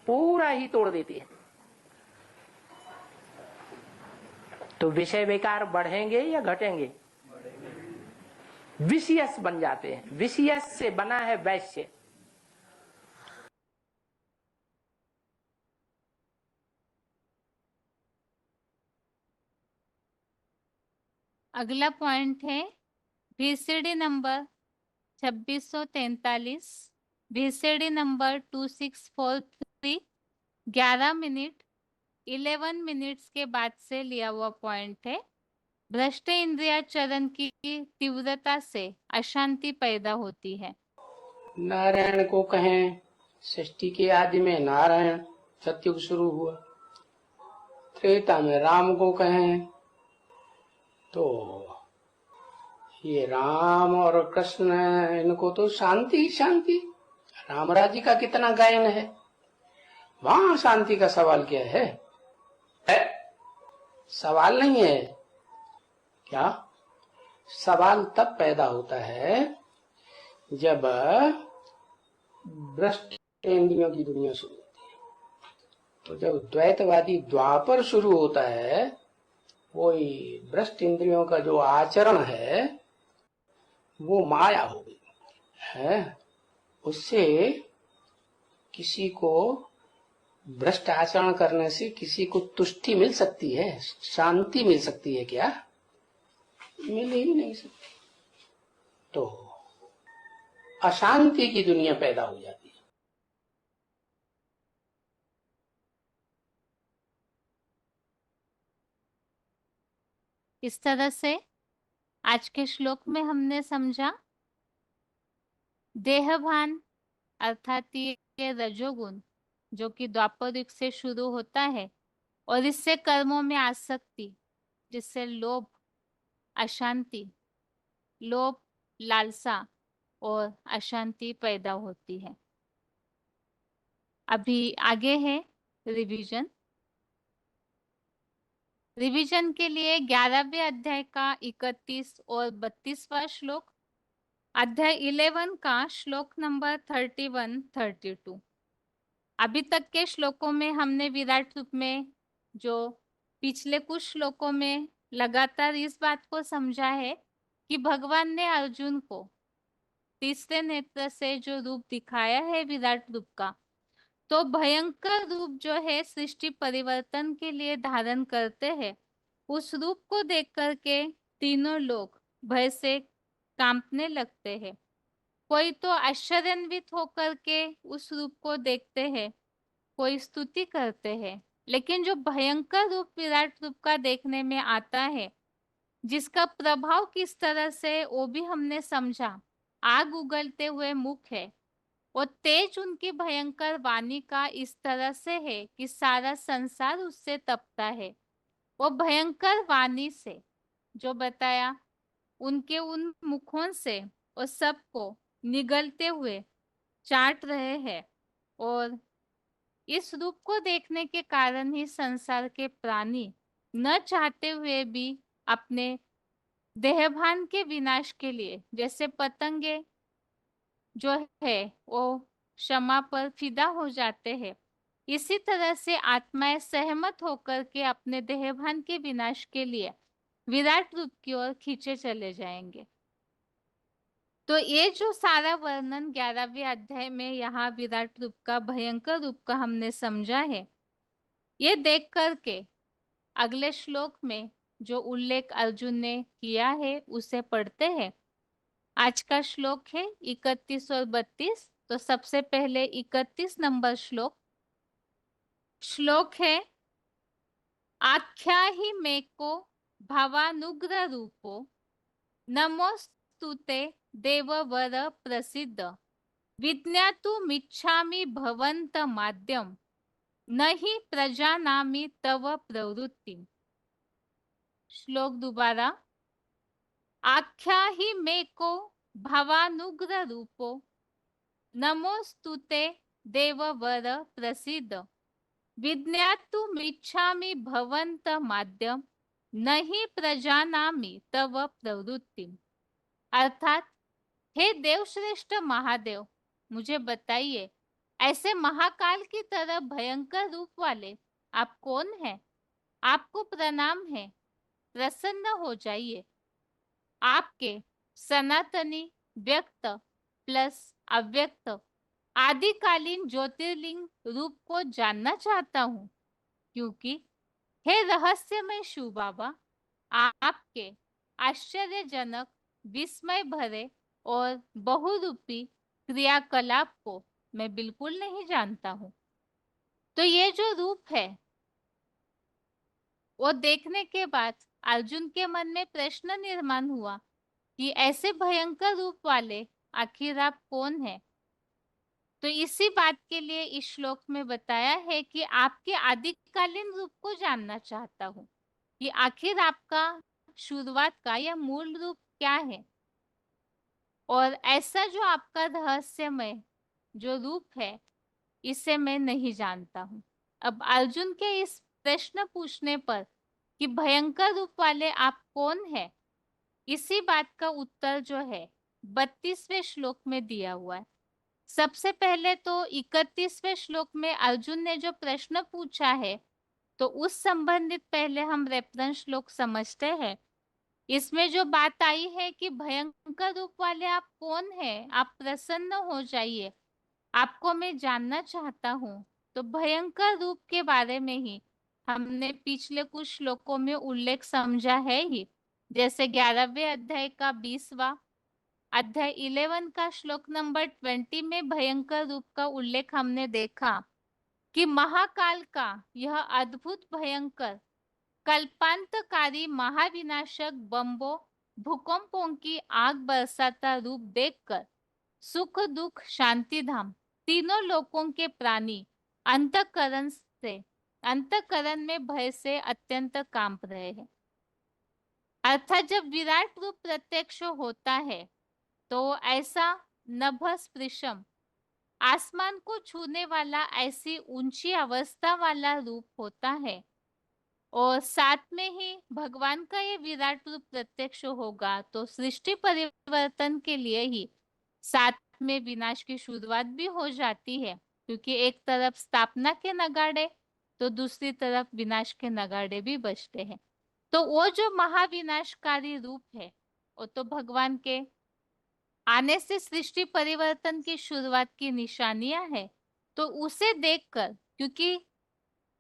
पूरा ही तोड़ देती है। तो विषय विकार बढ़ेंगे या घटेंगे? विषयस बन जाते हैं। विषयस से बना है वैश्य। अगला पॉइंट है VCD number 2643, VCD number 2643, 11 minute 11 minutes के बाद से लिया हुआ पॉइंट है। भ्रष्ट इंद्रिया चरण की तीव्रता से अशांति पैदा होती है। नारायण को कहें, सृष्टि के आदि में नारायण सतयुग शुरू हुआ। त्रेता में राम को कहें तो ये राम और कृष्ण, इनको तो शांति ही शांति। राम राज्य का कितना गायन है, वहां शांति का सवाल क्या है? सवाल नहीं है क्या? सवाल तब पैदा होता है जब भ्रष्ट इंद्रियों की दुनिया शुरू होती है। तो जब द्वैतवादी द्वापर शुरू होता है, वो भ्रष्ट इंद्रियों का जो आचरण है वो माया हो गई है। उससे किसी को भ्रष्ट आचरण करने से किसी को तुष्टि मिल सकती है, शांति मिल सकती है क्या? मिल ही नहीं सकती। तो अशांति की दुनिया पैदा हो जाती है। इस तरह से आज के श्लोक में हमने समझा देहभान अर्थात ये रजोगुण जो कि द्वापर युग से शुरू होता है, और इससे कर्मों में आसक्ति, जिससे लोभ, अशांति, लोभ, लालसा और अशांति पैदा होती है। अभी आगे है रिवीजन। रिवीजन के लिए 11वें अध्याय का 31 और 32वां श्लोक, अध्याय 11 का श्लोक नंबर 31-32। अभी तक के श्लोकों में हमने विराट रूप में जो पिछले कुछ श्लोकों में लगातार इस बात को समझा है कि भगवान ने अर्जुन को तीसरे नेत्र से जो रूप दिखाया है विराट रूप का, तो भयंकर रूप जो है सृष्टि परिवर्तन के लिए धारण करते हैं, उस रूप को देख करके तीनों लोग भय से कांपने लगते हैं। कोई तो आश्चर्यान्वित होकर के उस रूप को देखते हैं, कोई स्तुति करते हैं, लेकिन जो भयंकर रूप विराट रूप का देखने में आता है, जिसका प्रभाव किस तरह से वो भी हमने समझा। आग उगलते हुए मुख है और तेज उनकी भयंकर वाणी का इस तरह से है कि सारा संसार उससे तपता है। वो भयंकर वाणी से जो बताया, उनके उन मुखों से और सबको निगलते हुए चाट रहे हैं, और इस रूप को देखने के कारण ही संसार के प्राणी न चाहते हुए भी अपने देहभान के विनाश के लिए, जैसे पतंगे जो है वो क्षमा पर फिदा हो जाते हैं, इसी तरह से आत्माएं सहमत होकर के अपने देहभान के विनाश के लिए विराट रूप की ओर खींचे चले जाएंगे। तो ये जो सारा वर्णन 11वें अध्याय में यहाँ विराट रूप का, भयंकर रूप का हमने समझा है, ये देख करके अगले श्लोक में जो उल्लेख अर्जुन ने किया है उसे पढ़ते हैं। आज का श्लोक है 31 और 32। तो सबसे पहले 31 नंबर श्लोक है, आख्या ही मे को भावानुग्रह रूपो, नमोस्तुते देववर प्रसिद्ध, विज्ञातुमिच्छामि भवन्त माद्यम, नहीं प्रजानामि तव प्रवृत्ति। श्लोक दोबारा। आख्या ही मे को भावानुग्रह रूपो, नमोस्तुते देववर प्रसिद्ध, विज्ञातुमिच्छामि भवन्त माद्यम, नहीं प्रजानामि तव प्रवृत्ति। अर्थात, हे देवश्रेष्ठ महादेव, मुझे बताइए, ऐसे महाकाल की तरह भयंकर रूप वाले आप कौन हैं? आपको प्रणाम है, प्रसन्न हो जाइए। आपके सनातनी व्यक्त प्लस अव्यक्त आदिकालीन ज्योतिर्लिंग रूप को जानना चाहता हूँ, क्योंकि हे रहस्यमय शिव बाबा, आपके आश्चर्यजनक, विस्मय भरे और बहुरूपी क्रियाकलाप को मैं बिल्कुल नहीं जानता हूँ। तो ये जो रूप है, वो देखने के बाद अर्जुन के मन में प्रश्न निर्माण हुआ कि ऐसे भयंकर रूप वाले आखिर आप कौन हैं? तो इसी बात के लिए इस श्लोक में बताया है कि आपके आदिकालीन रूप को जानना चाहता हूँ कि आखिर आपका शुरुआत का या मूल रूप क्या है, और ऐसा जो आपका रहस्यमय जो रूप है, इसे मैं नहीं जानता हूँ। अब अर्जुन के इस प्रश्न पूछने पर कि भयंकर रूप वाले आप कौन हैं, इसी बात का उत्तर जो है 32वें श्लोक में दिया हुआ है। सबसे पहले तो 31वें श्लोक में अर्जुन ने जो प्रश्न पूछा है, तो उस संबंधित पहले हम रेफरेंस श्लोक समझते हैं। इसमें जो बात आई है कि भयंकर रूप वाले आप कौन हैं, आप प्रसन्न हो जाइए, आपको मैं जानना चाहता हूँ। तो भयंकर रूप के बारे में ही हमने पिछले कुछ श्लोकों में उल्लेख समझा है ही। जैसे 11वें अध्याय का 20वां अध्याय 11 का श्लोक नंबर 20 में भयंकर रूप का उल्लेख हमने देखा कि महाकाल का यह अद्भुत भयंकर कल्पांतकारी महाविनाशक बम्बों भूकंपों की आग बरसाता रूप देखकर सुख दुख शांति धाम तीनों लोकों के प्राणी अंतःकरण में भय से अत्यंत कांप रहे हैं। अर्थात जब विराट रूप प्रत्यक्ष होता है, तो ऐसा नभ स्पृशम आसमान को छूने वाला ऐसी ऊंची अवस्था वाला रूप होता है, और साथ में ही भगवान का ये विराट रूप प्रत्यक्ष होगा तो सृष्टि परिवर्तन के लिए ही साथ में विनाश की शुरुआत भी हो जाती है, क्योंकि एक तरफ स्थापना के नगाड़े तो दूसरी तरफ विनाश के नगाड़े भी बजते हैं। तो वो जो महाविनाशकारी रूप है, वो तो भगवान के आने से सृष्टि परिवर्तन की शुरुआत की निशानियां है। तो उसे देखकर, क्योंकि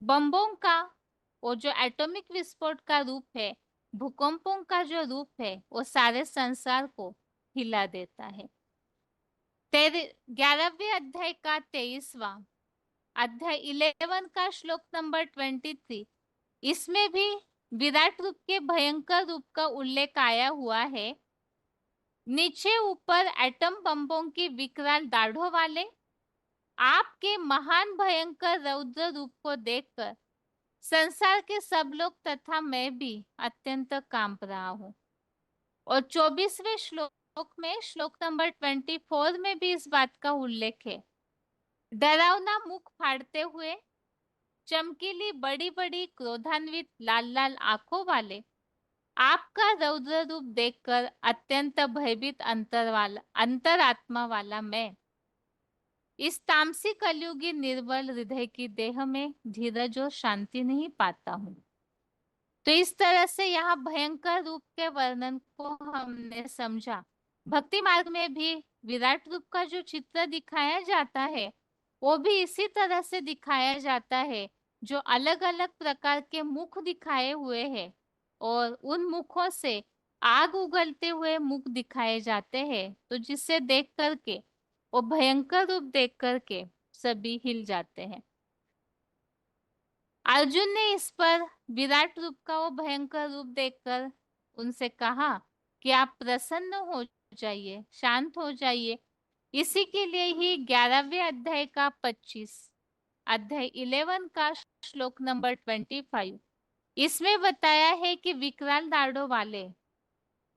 बम्बों का वो जो एटॉमिक विस्फोट का रूप है, भूकंपों का जो रूप है, वो सारे संसार को हिला देता है। 11वें अध्याय का 23वां अध्याय 11 का श्लोक नंबर 23, इसमें भी विराट रूप के भयंकर रूप का उल्लेख आया हुआ है। नीचे ऊपर एटम बम्बों की विकराल दाढ़ों वाले आपके महान भयंकर रौद्र रूप को देखकर संसार के सब लोग तथा मैं भी अत्यंत कांप रहा हूँ। और 24वें श्लोक में श्लोक नंबर 24 में भी इस बात का उल्लेख है। डरावना मुख फाड़ते हुए चमकीली बड़ी बड़ी क्रोधान्वित लाल लाल आंखों वाले आपका रौद्र रूप देखकर अत्यंत भयभीत अंतरात्मा वाला मैं इस तामसी कलयुगी निर्बल हृदय की देह में धीरज और शांति नहीं पाता हूँ। तो इस तरह से यहाँ भयंकर रूप के वर्णन को हमने समझा। भक्ति मार्ग में भी विराट रूप का जो चित्र दिखाया जाता है, वो भी इसी तरह से दिखाया जाता है, जो अलग अलग प्रकार के मुख दिखाए हुए हैं, और उन मुखों से आग उगलते हुए मुख दिखाए जाते हैं। तो जिसे देख करके, वो भयंकर रूप देख करके सभी हिल जाते हैं। अर्जुन ने इस पर विराट रूप का वो भयंकर रूप देखकर उनसे कहा कि आप प्रसन्न हो जाइए, शांत हो जाइए। इसी के लिए ही 11वें अध्याय का 25, अध्याय 11 का श्लोक नंबर 25, इसमें बताया है कि विकराल दाढ़ों वाले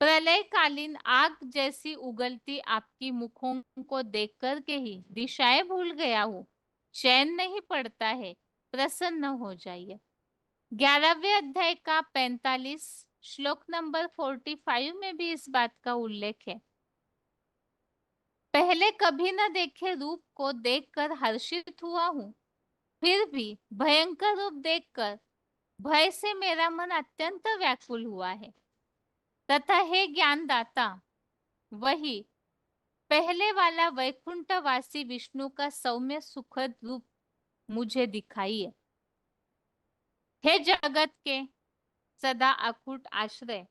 प्रलयकालीन आग जैसी उगलती आपकी मुखों को देख कर के ही दिशाएं भूल गया हूँ, चैन नहीं पड़ता है, प्रसन्न हो जाइए। 11वें अध्याय का 45 श्लोक नंबर 45 में भी इस बात का उल्लेख है। पहले कभी न देखे रूप को देखकर हर्षित हुआ हूँ, फिर भी भयंकर रूप देखकर भय से मेरा मन अत्यंत व्याकुल हुआ है। तथा हे ज्ञानदाता, वही पहले वाला वैकुंठवासी विष्णु का सौम्य सुखद रूप मुझे दिखाइए। हे जगत के सदा अकूट आश्रय,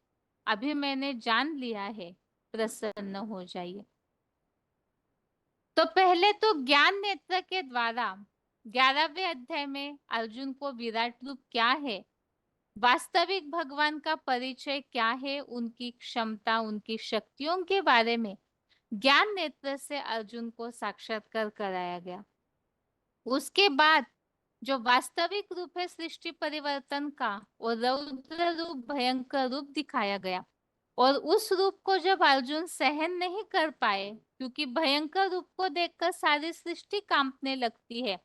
अभी मैंने जान लिया है, प्रसन्न हो जाइए। तो पहले तो ज्ञान नेत्र के द्वारा 11वें अध्याय में अर्जुन को विराट रूप क्या है, वास्तविक भगवान का परिचय क्या है, उनकी क्षमता, उनकी शक्तियों के बारे में ज्ञान नेत्र से अर्जुन को साक्षात्कार कराया गया। उसके बाद जो वास्तविक रूप है सृष्टि परिवर्तन का, और रौद्र रूप, भयंकर रूप दिखाया गया। और उस रूप को जब अर्जुन सहन नहीं कर पाए, क्योंकि भयंकर रूप को देखकर सारी सृष्टि कांपने लगती है,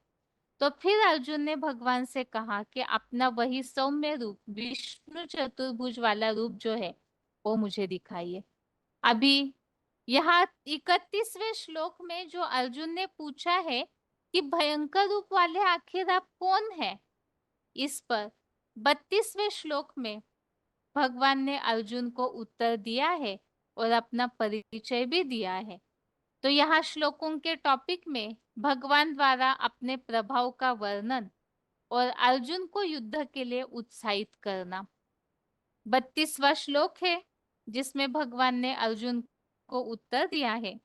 तो फिर अर्जुन ने भगवान से कहा कि अपना वही सौम्य रूप, विष्णु चतुर्भुज वाला रूप जो है वो मुझे दिखाइए। अभी यहाँ 31वें श्लोक में जो अर्जुन ने पूछा है कि भयंकर रूप वाले आखिर आप कौन है, इस पर 32वें श्लोक में भगवान ने अर्जुन को उत्तर दिया है और अपना परिचय भी दिया है। तो यहाँ श्लोकों के टॉपिक में भगवान द्वारा अपने प्रभाव का वर्णन और अर्जुन को युद्ध के लिए उत्साहित करना। 32वां श्लोक है जिसमें भगवान ने अर्जुन को उत्तर दिया है।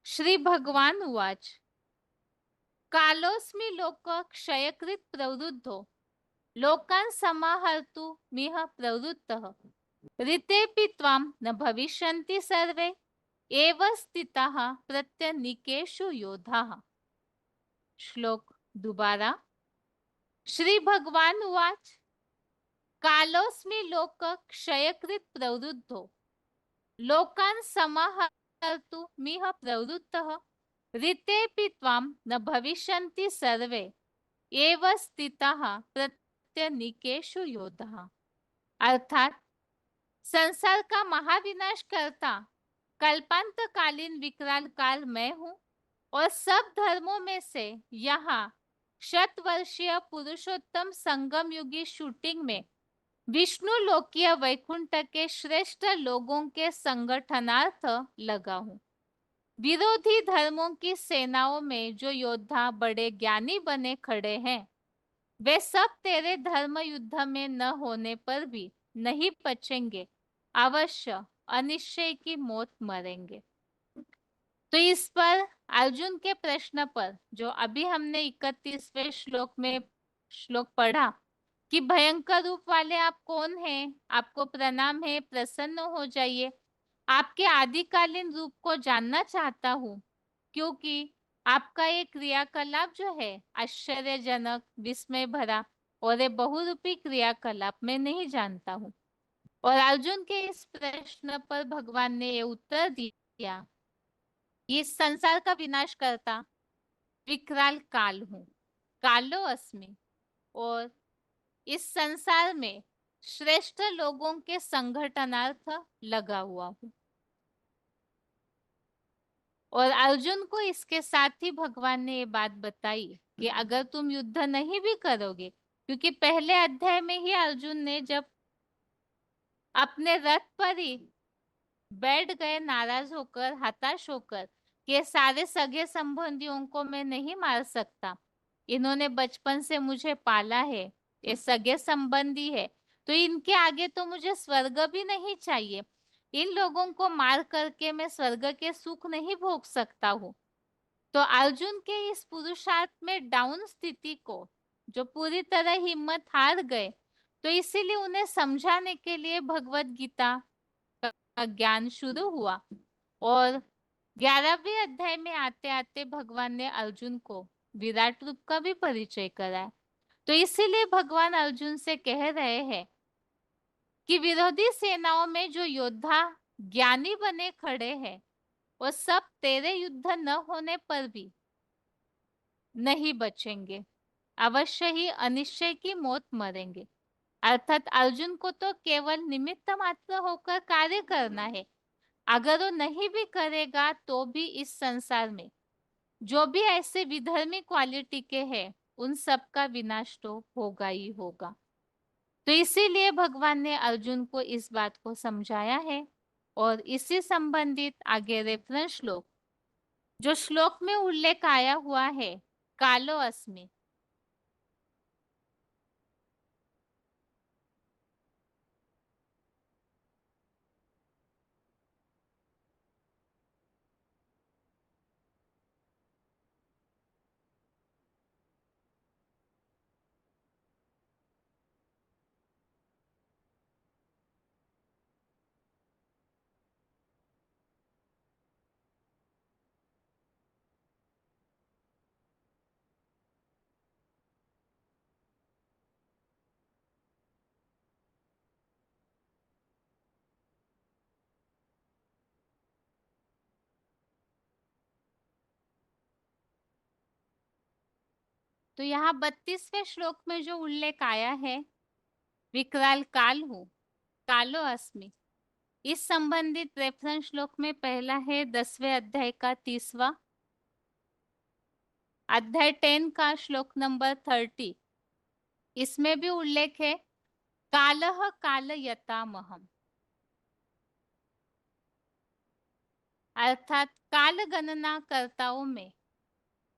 श्री भगवान उवाच, कालोस्मि लोक क्षयकृत प्रवृद्धो लोकान् समाहर्तु मिह प्रवृत्तः ऋतेऽपि त्वां न भविष्यन्ति सर्वे एव स्थिताः प्रत्यनीकेषु योधाः। श्लोक दोबारा। श्री भगवान उवाच, कालोस्मि लोक क्षयकृत प्रवृद्धो लोकान् समाहर्तु मिह प्रवृत्तः ऋतेऽपि त्वां न भविष्यन्ति सर्वे एव स्थिताः प्रत्यनीकेषु योधाः। अर्थात संसार का महाविनाश करता कल्पांतकालीन विकराल काल मैं हूँ, और सब धर्मों में से यहाँ शतवर्षीय पुरुषोत्तम संगम युगी शूटिंग में विष्णु लोकीय वैकुंठ के श्रेष्ठ लोगों के संगठनार्थ लगा हूँ। विरोधी धर्मों की सेनाओं में जो योद्धा बड़े ज्ञानी बने खड़े हैं, वे सब तेरे धर्म युद्ध में न होने पर भी नहीं बचेंगे, अवश्य अनिश्चय की मौत मरेंगे। तो इस पर अर्जुन के प्रश्न पर जो अभी हमने 31वें श्लोक में श्लोक पढ़ा कि भयंकर रूप वाले आप कौन हैं, आपको प्रणाम है, प्रसन्न हो जाइए, आपके आदिकालीन रूप को जानना चाहता हूँ, क्योंकि आपका ये क्रियाकलाप जो है आश्चर्यजनक, विस्मय भरा और ये बहुरूपी क्रियाकलाप मैं नहीं जानता हूँ। और अर्जुन के इस प्रश्न पर भगवान ने ये उत्तर दिया, इस संसार का विनाश करता विकराल काल हूँ, कालो अस्मि, और इस संसार में श्रेष्ठ लोगों के संगठनार्थ लगा हुआ हूँ। और अर्जुन को इसके साथ ही भगवान ने ये बात बताई कि अगर तुम युद्ध नहीं भी करोगे, क्योंकि पहले अध्याय में ही अर्जुन ने जब अपने रथ पर ही बैठ गए नाराज होकर, हताश होकर कि सारे सगे संबंधियों को मैं नहीं मार सकता, इन्होंने बचपन से मुझे पाला है, ये सगे संबंधी है, तो इनके आगे तो मुझे स्वर्ग भी नहीं चाहिए, इन लोगों को मार करके मैं स्वर्ग के सुख नहीं भोग सकता हूँ। तो अर्जुन के इस पुरुषार्थ में डाउन स्थिति को जो पूरी तरह हिम्मत हार गए, तो इसीलिए उन्हें समझाने के लिए भगवत गीता का ज्ञान शुरू हुआ। और 11वें अध्याय में आते आते भगवान ने अर्जुन को विराट रूप का भी परिचय कराया। तो इसीलिए भगवान अर्जुन से कह रहे हैं कि विरोधी सेनाओं में जो योद्धा ज्ञानी बने खड़े हैं, वो सब तेरे युद्ध न होने पर भी नहीं बचेंगे, अवश्य ही अनिश्चय की मौत मरेंगे। अर्थात अर्जुन को तो केवल निमित्त मात्र होकर कार्य करना है। अगर वो नहीं भी करेगा तो भी इस संसार में जो भी ऐसे विधर्मी क्वालिटी के हैं, उन सब का विनाश तो होगा ही होगा। तो इसीलिए भगवान ने अर्जुन को इस बात को समझाया है। और इसी संबंधित आगे रेफरेंस श्लोक, जो श्लोक में उल्लेख आया हुआ है, कालो अस्मि, तो यहाँ 32वें श्लोक में जो उल्लेख आया है, विकराल काल हूँ, कालो अस्मि, इस संबंधित रेफरेंस श्लोक में पहला है 10वें अध्याय का 30वां अध्याय 10 का श्लोक नंबर 30। इसमें भी उल्लेख है कालह काल यतामहम, अर्थात काल गणना कर्ताओं में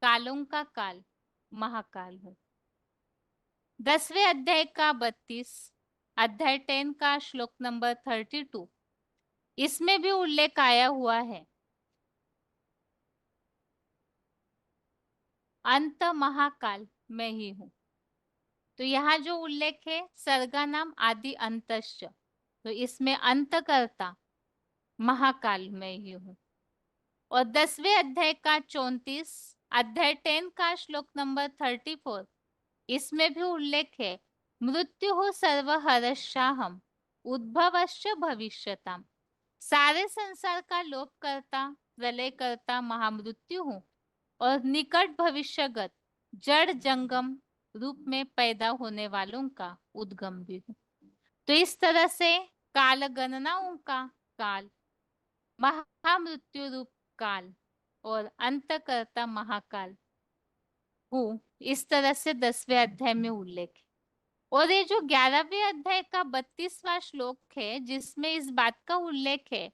कालों का काल महाकाल हूँ। 10वें अध्याय का 32 अध्याय 10 का श्लोक नंबर 32, इसमें भी उल्लेख आया हुआ है अंत महाकाल मैं ही हूँ। तो यहाँ जो उल्लेख है सर्गा नाम आदि अंतश्च, तो इसमें अंतकर्ता महाकाल मैं ही हूँ। और 10वें अध्याय का 34 अध्याय 10 का श्लोक नंबर 34, इसमें भी उल्लेख है मृत्यु सर्वहरश्चाहम उद्भवश्च भविष्यताम, सारे संसार का लोप करता प्रलय करता महामृत्यु हूँ और निकट भविष्यगत जड़ जंगम रूप में पैदा होने वालों का उद्गम भी हूँ। तो इस तरह से काल गणनाओं का काल, महामृत्यु रूप काल और अंतकर्ता महाकाल हूँ, इस तरह से 10वें अध्याय में उल्लेख है। और ये जो 11वें अध्याय का 32वां श्लोक है, जिसमें इस बात का उल्लेख है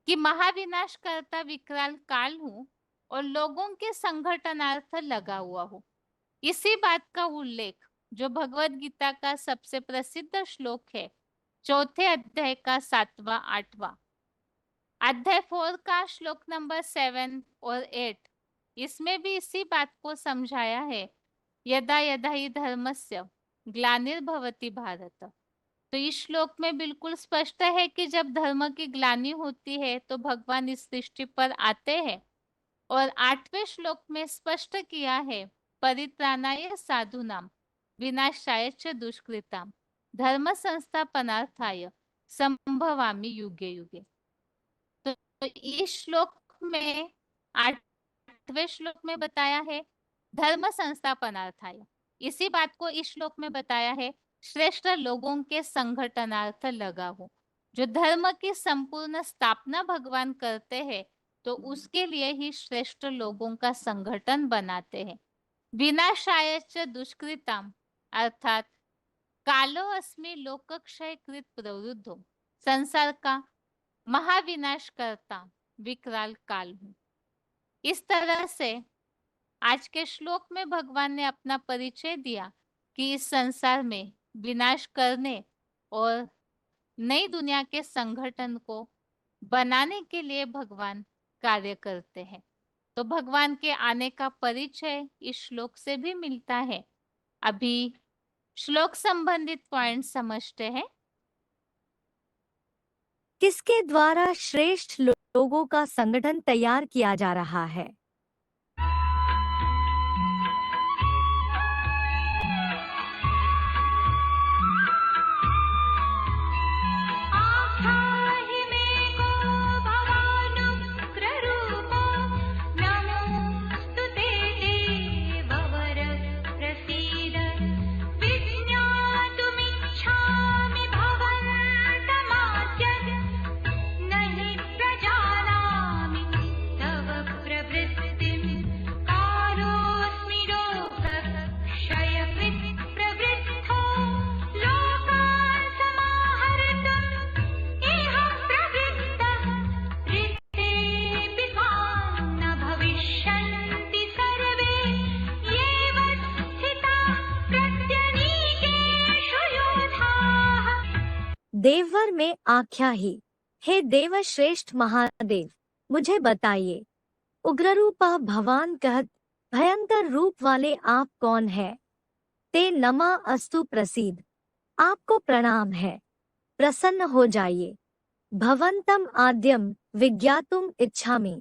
कि महाविनाश करता विकराल काल हूँ और लोगों के संगठनार्थ लगा हुआ हूँ, इसी बात का उल्लेख जो भगवत गीता का सबसे प्रसिद्ध श्लोक है, चौथे अध्याय का 7वां 8वां अध्याय 4 का श्लोक नंबर 7 और 8, इसमें भी इसी बात को समझाया है यदा यदा ही धर्मस्य ग्लानिर्भवति भारत। तो इस श्लोक में बिल्कुल स्पष्ट है कि जब धर्म की ग्लानि होती है तो भगवान इस सृष्टि पर आते हैं। और 8वें श्लोक में स्पष्ट किया है परित्राणाय साधूनाम विनाशाय च दुष्कृताम धर्म संस्थापनार्थाय संभवामि युगे युगे। तो इस श्लोक में 8वें श्लोक में बताया है धर्म संस्थापनार्थाय, इसी बात को इस श्लोक में बताया है श्रेष्ठ लोगों के संगठनार्थ लगा हो। जो धर्म की संपूर्ण स्थापना भगवान करते हैं तो उसके लिए ही श्रेष्ठ लोगों का संगठन बनाते हैं। विनाशाय च दुष्कृताम, अर्थात कालो अस्मि लोकक्षय कृत प्रवृद्धो, संसार का महाविनाश करता विकराल काल हूँ। इस तरह से आज के श्लोक में भगवान ने अपना परिचय दिया कि इस संसार में विनाश करने और नई दुनिया के संगठन को बनाने के लिए भगवान कार्य करते हैं। तो भगवान के आने का परिचय इस श्लोक से भी मिलता है अभी श्लोक संबंधित पॉइंट समझते हैं। किसके द्वारा श्रेष्ठ लोगों का संगठन तैयार किया जा रहा है? देववर में आख्या ही, हे देवश्रेष्ठ महादेव, मुझे बताइए, उग्ररूप भगवान कहत, भयंकर रूप वाले आप कौन है? ते नमा अस्तु प्रसीद, आपको प्रणाम है, प्रसन्न हो जाइए। भवंतम आद्यम विज्ञातुम इच्छामि,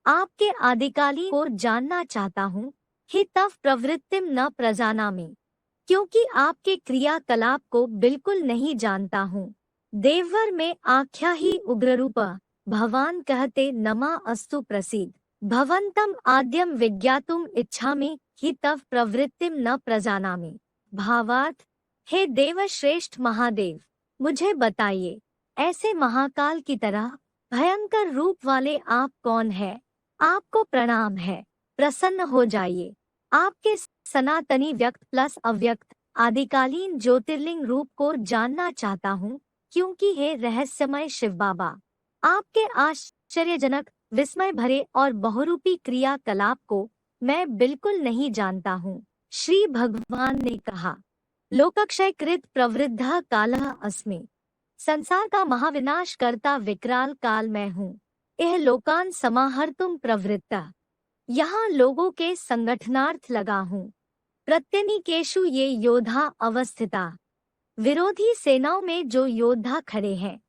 आपके आदिकाली को जानना चाहता हूँ। हि तव प्रवृत्तिम न प्रजानामि, क्योंकि आपके क्रियाकलाप को बिल्कुल नहीं जानता हूँ। देववर में आख्या ही उग्ररूप भगवान कहते, नमा अस्तु प्रसीद, भवंतम आद्यम विज्ञातुम इच्छामि, हि तव प्रवृत्तिम न प्रजानामि। भावार्थ, हे देवश्रेष्ठ महादेव, मुझे बताइए, ऐसे महाकाल की तरह भयंकर रूप वाले आप कौन है? आपको प्रणाम है, प्रसन्न हो जाइए। आपके सनातनी व्यक्त प्लस अव्यक्त आदिकालीन ज्योतिर्लिंग रूप को जानना चाहता हूँ, क्योंकि हे रहस्यमय शिव बाबा, आपके आश्चर्यजनक विस्मय भरे और बहुरूपी क्रियाकलाप को मैं बिल्कुल नहीं जानता हूँ। श्री भगवान ने कहा, लोकक्षय कृत प्रवृद्धा कालः अस्मि, संसार का महाविनाश करता विकराल काल मैं हूँ। यह लोकान समाहर्तुम प्रवृत्ता, यहाँ लोगों के संगठनार्थ लगा हूँ। प्रत्यनीकेषु ये योद्धा अवस्थिता, विरोधी सेनाओं में जो योद्धा खड़े हैं।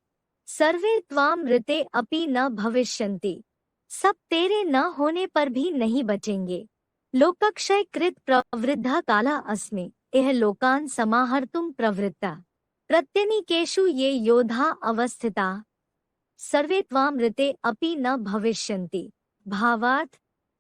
सर्वे त्वाम ऋते अपि न भविष्यन्ति, सब तेरे न होने पर भी नहीं बचेंगे। लोकक्षय कृत प्रवृद्धा काला अस्मि, यह लोकान समाहर्तुम प्रवृत्ता, प्रत्यनीकेषु ये योद्धा अवस्थिता, सर्वे त्वाम ऋते अपि न भविष्यन्ति। भावार्थ,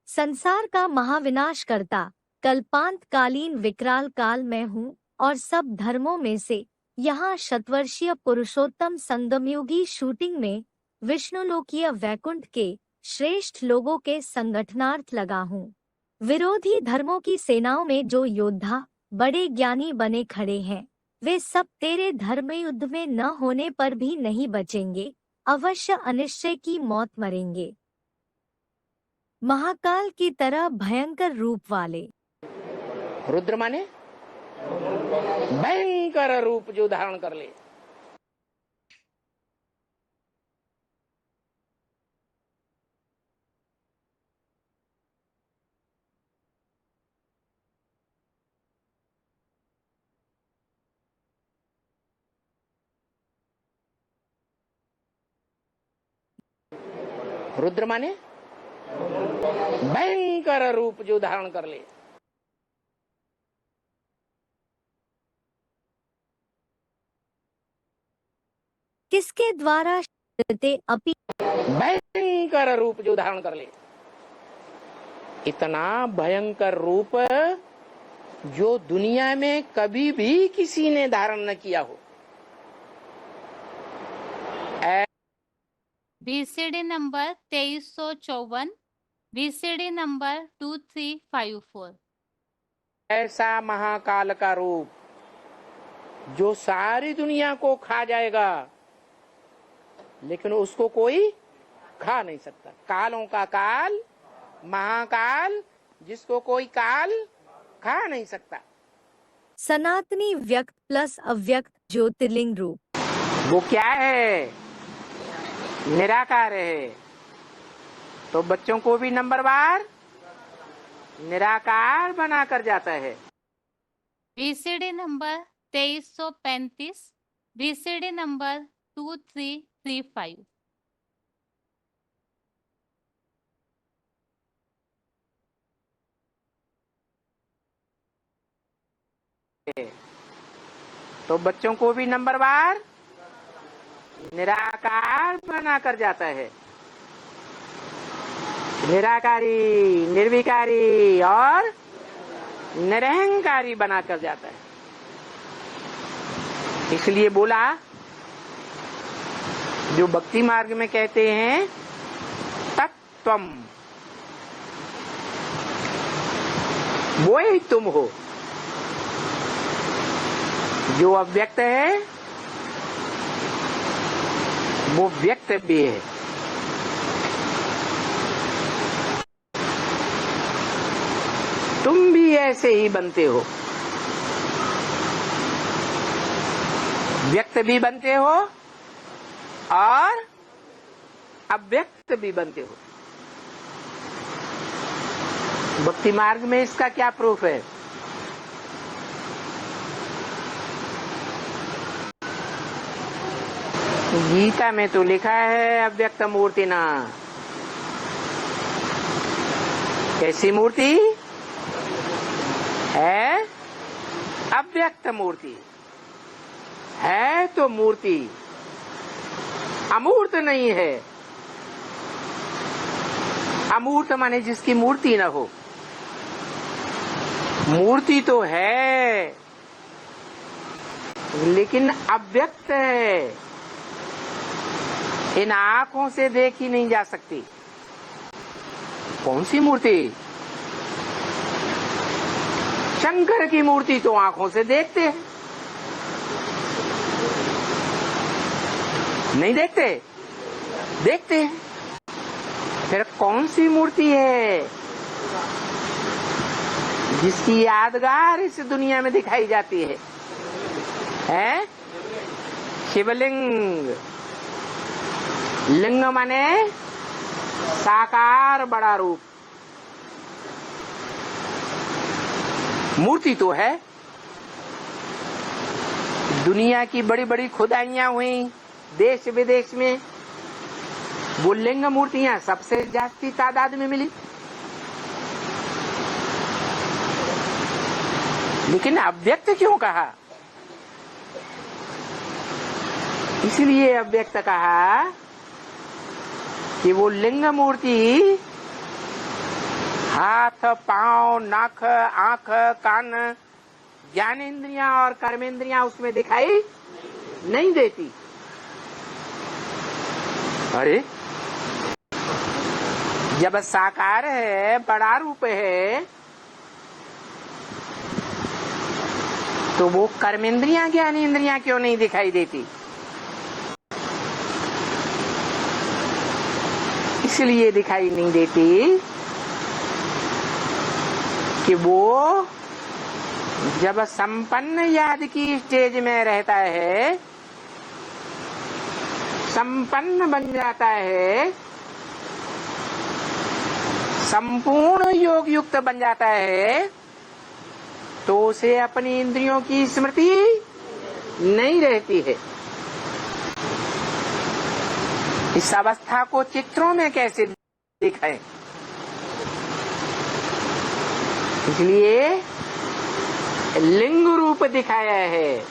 संसार का महाविनाश करता कल्पांतकालीन विकराल काल मैं हूँ और सब धर्मों में से यहाँ शतवर्षीय पुरुषोत्तम संगमयुगी शूटिंग में विष्णुलोकीय वैकुंठ के श्रेष्ठ लोगों के संगठनार्थ लगा हूँ। विरोधी धर्मों की सेनाओं में जो योद्धा बड़े ज्ञानी बने खड़े हैं, वे सब तेरे धर्म युद्ध में न होने पर भी नहीं बचेंगे, अवश्य अनिश्चय की मौत मरेंगे। महाकाल की तरह भयंकर रूप वाले। रुद्र माने भयंकर रूप जो धारण कर ले। रुद्र माने भयंकर रूप जो धारण कर ले। किसके द्वारा अपि भयंकर रूप जो धारण कर ले। इतना भयंकर रूप जो दुनिया में कभी भी किसी ने धारण न किया हो। VCD number 2354, VCD number 2354। ऐसा महाकाल का रूप जो सारी दुनिया को खा जाएगा, लेकिन उसको कोई खा नहीं सकता। कालों का काल महाकाल, जिसको कोई काल खा नहीं सकता। सनातनी व्यक्त प्लस अव्यक्त ज्योतिर्लिंग रूप वो क्या है? निराकार है। तो बच्चों को भी नंबरवार निराकार बना कर जाता है। VCD number 2335, VCD number 2335। तो बच्चों को भी नंबरवार निराकार बनाकर जाता है। निराकारी, निर्विकारी और निरहंकारी बनाकर जाता है। इसलिए बोला, जो भक्ति मार्ग में कहते हैं तत्त्वम, वो ही तुम हो। जो अव्यक्त है वो व्यक्त भी है। तुम भी ऐसे ही बनते हो, व्यक्त भी बनते हो और अव्यक्त भी बनते हो। भक्ति मार्ग में इसका क्या प्रूफ है? गीता में तो लिखा है अव्यक्त मूर्ति ना। कैसी मूर्ति है? अव्यक्त मूर्ति है। तो मूर्ति अमूर्त नहीं है। अमूर्त माने जिसकी मूर्ति न हो। मूर्ति तो है लेकिन अव्यक्त है, इन आंखों से देखी नहीं जा सकती। कौन सी मूर्ति? शंकर की मूर्ति तो आंखों से देखते हैं। नहीं देखते? देखते हैं। फिर कौन सी मूर्ति है जिसकी यादगार इस दुनिया में दिखाई जाती है? हैं? शिवलिंग। लिंग माने साकार बड़ा रूप। मूर्ति तो है। दुनिया की बड़ी बड़ी खुदाइयां हुई देश विदेश में, वो लिंग मूर्तियां सबसे जास्ती तादाद में मिली। लेकिन अव्यक्त क्यों कहा? इसलिए अव्यक्त कहा कि वो लिंग मूर्ति हाथ, पांव, नाक, आंख, कान, ज्ञानेंद्रियां और कर्मेंद्रियां उसमें दिखाई नहीं देती। अरे जब साकार है, बड़ा रूप है, तो वो कर्मेंद्रियां, ज्ञानेंद्रियां क्यों नहीं दिखाई देती? इसलिए दिखाई नहीं देती कि वो जब संपन्न याद की स्टेज में रहता है, संपन्न बन जाता है, संपूर्ण योग युक्त बन जाता है, तो उसे अपनी इंद्रियों की स्मृति नहीं रहती है। इस अवस्था को चित्रों में कैसे दिखाएं? इसलिए लिंग रूप दिखाया है।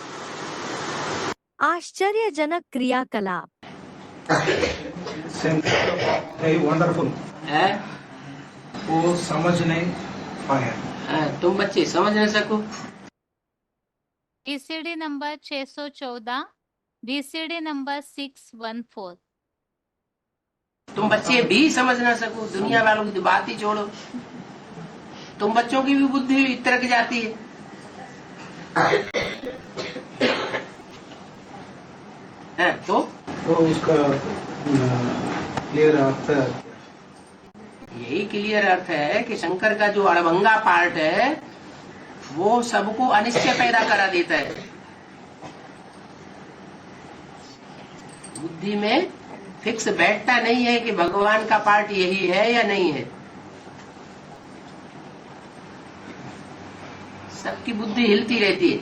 आश्चर्यजनक क्रियाकलाप। वंडरफुल है? वो समझ नहीं पाया। तुम बच्चे समझ नहीं सको। VCD number 614, VCD number 614। तुम बच्चे भी समझ ना सको। दुनिया वालों की तो बात ही छोड़ो। तुम बच्चों की भी बुद्धि तरक जाती है। तो उसका क्लियर अर्थ यही क्लियर अर्थ है कि शंकर का जो अड़भंगा पार्ट है वो सबको अनिश्चय पैदा करा देता है। बुद्धि में फिक्स बैठता नहीं है कि भगवान का पार्ट यही है या नहीं है। सब सबकी बुद्धि हिलती रहती है।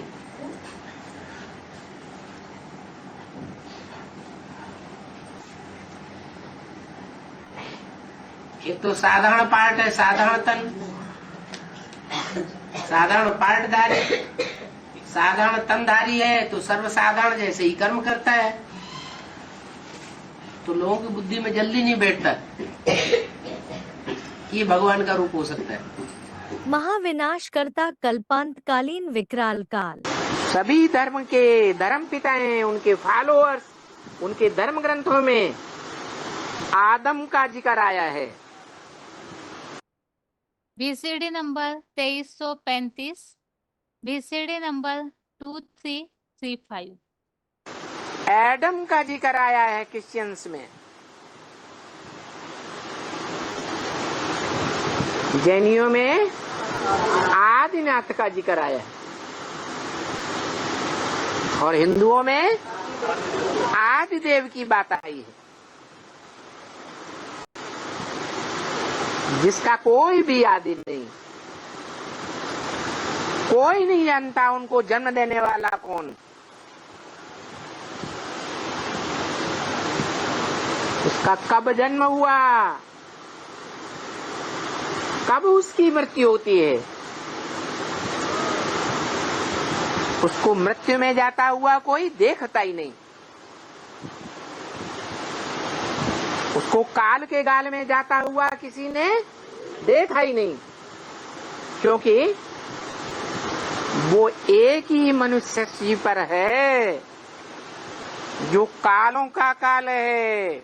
एक तो साधारण पार्ट है, साधारण तन, साधारण पार्टधारी, साधारण तनधारी है तो सर्वसाधारण जैसे ही कर्म करता है, तो लोगों की बुद्धि में जल्दी नहीं बैठता ये भगवान का रूप हो सकता है। महाविनाशकर्ता कल्पांतकालीन विकराल काल। सभी धर्म के धर्म पिता हैं, उनके फॉलोअर्स, उनके धर्म ग्रंथों में आदम का जिक्र आया है। BCD number 2335, BCD number 2335। Adam का जिक्र आया है क्रिश्चियंस में। जैनियों में आदिनाथ का जिक्र आया है और हिंदुओं में आदिदेव की बात आई है। जिसका कोई भी आदि नहीं, कोई नहीं जानता उनको जन्म देने वाला कौन, उसका कब जन्म हुआ, कब उसकी मृत्यु होती है, उसको मृत्यु में जाता हुआ कोई देखता ही नहीं, उसको काल के गाल में जाता हुआ किसी ने देखा ही नहीं, क्योंकि वो एक ही मनुष्य जी पर है जो कालों का काल है,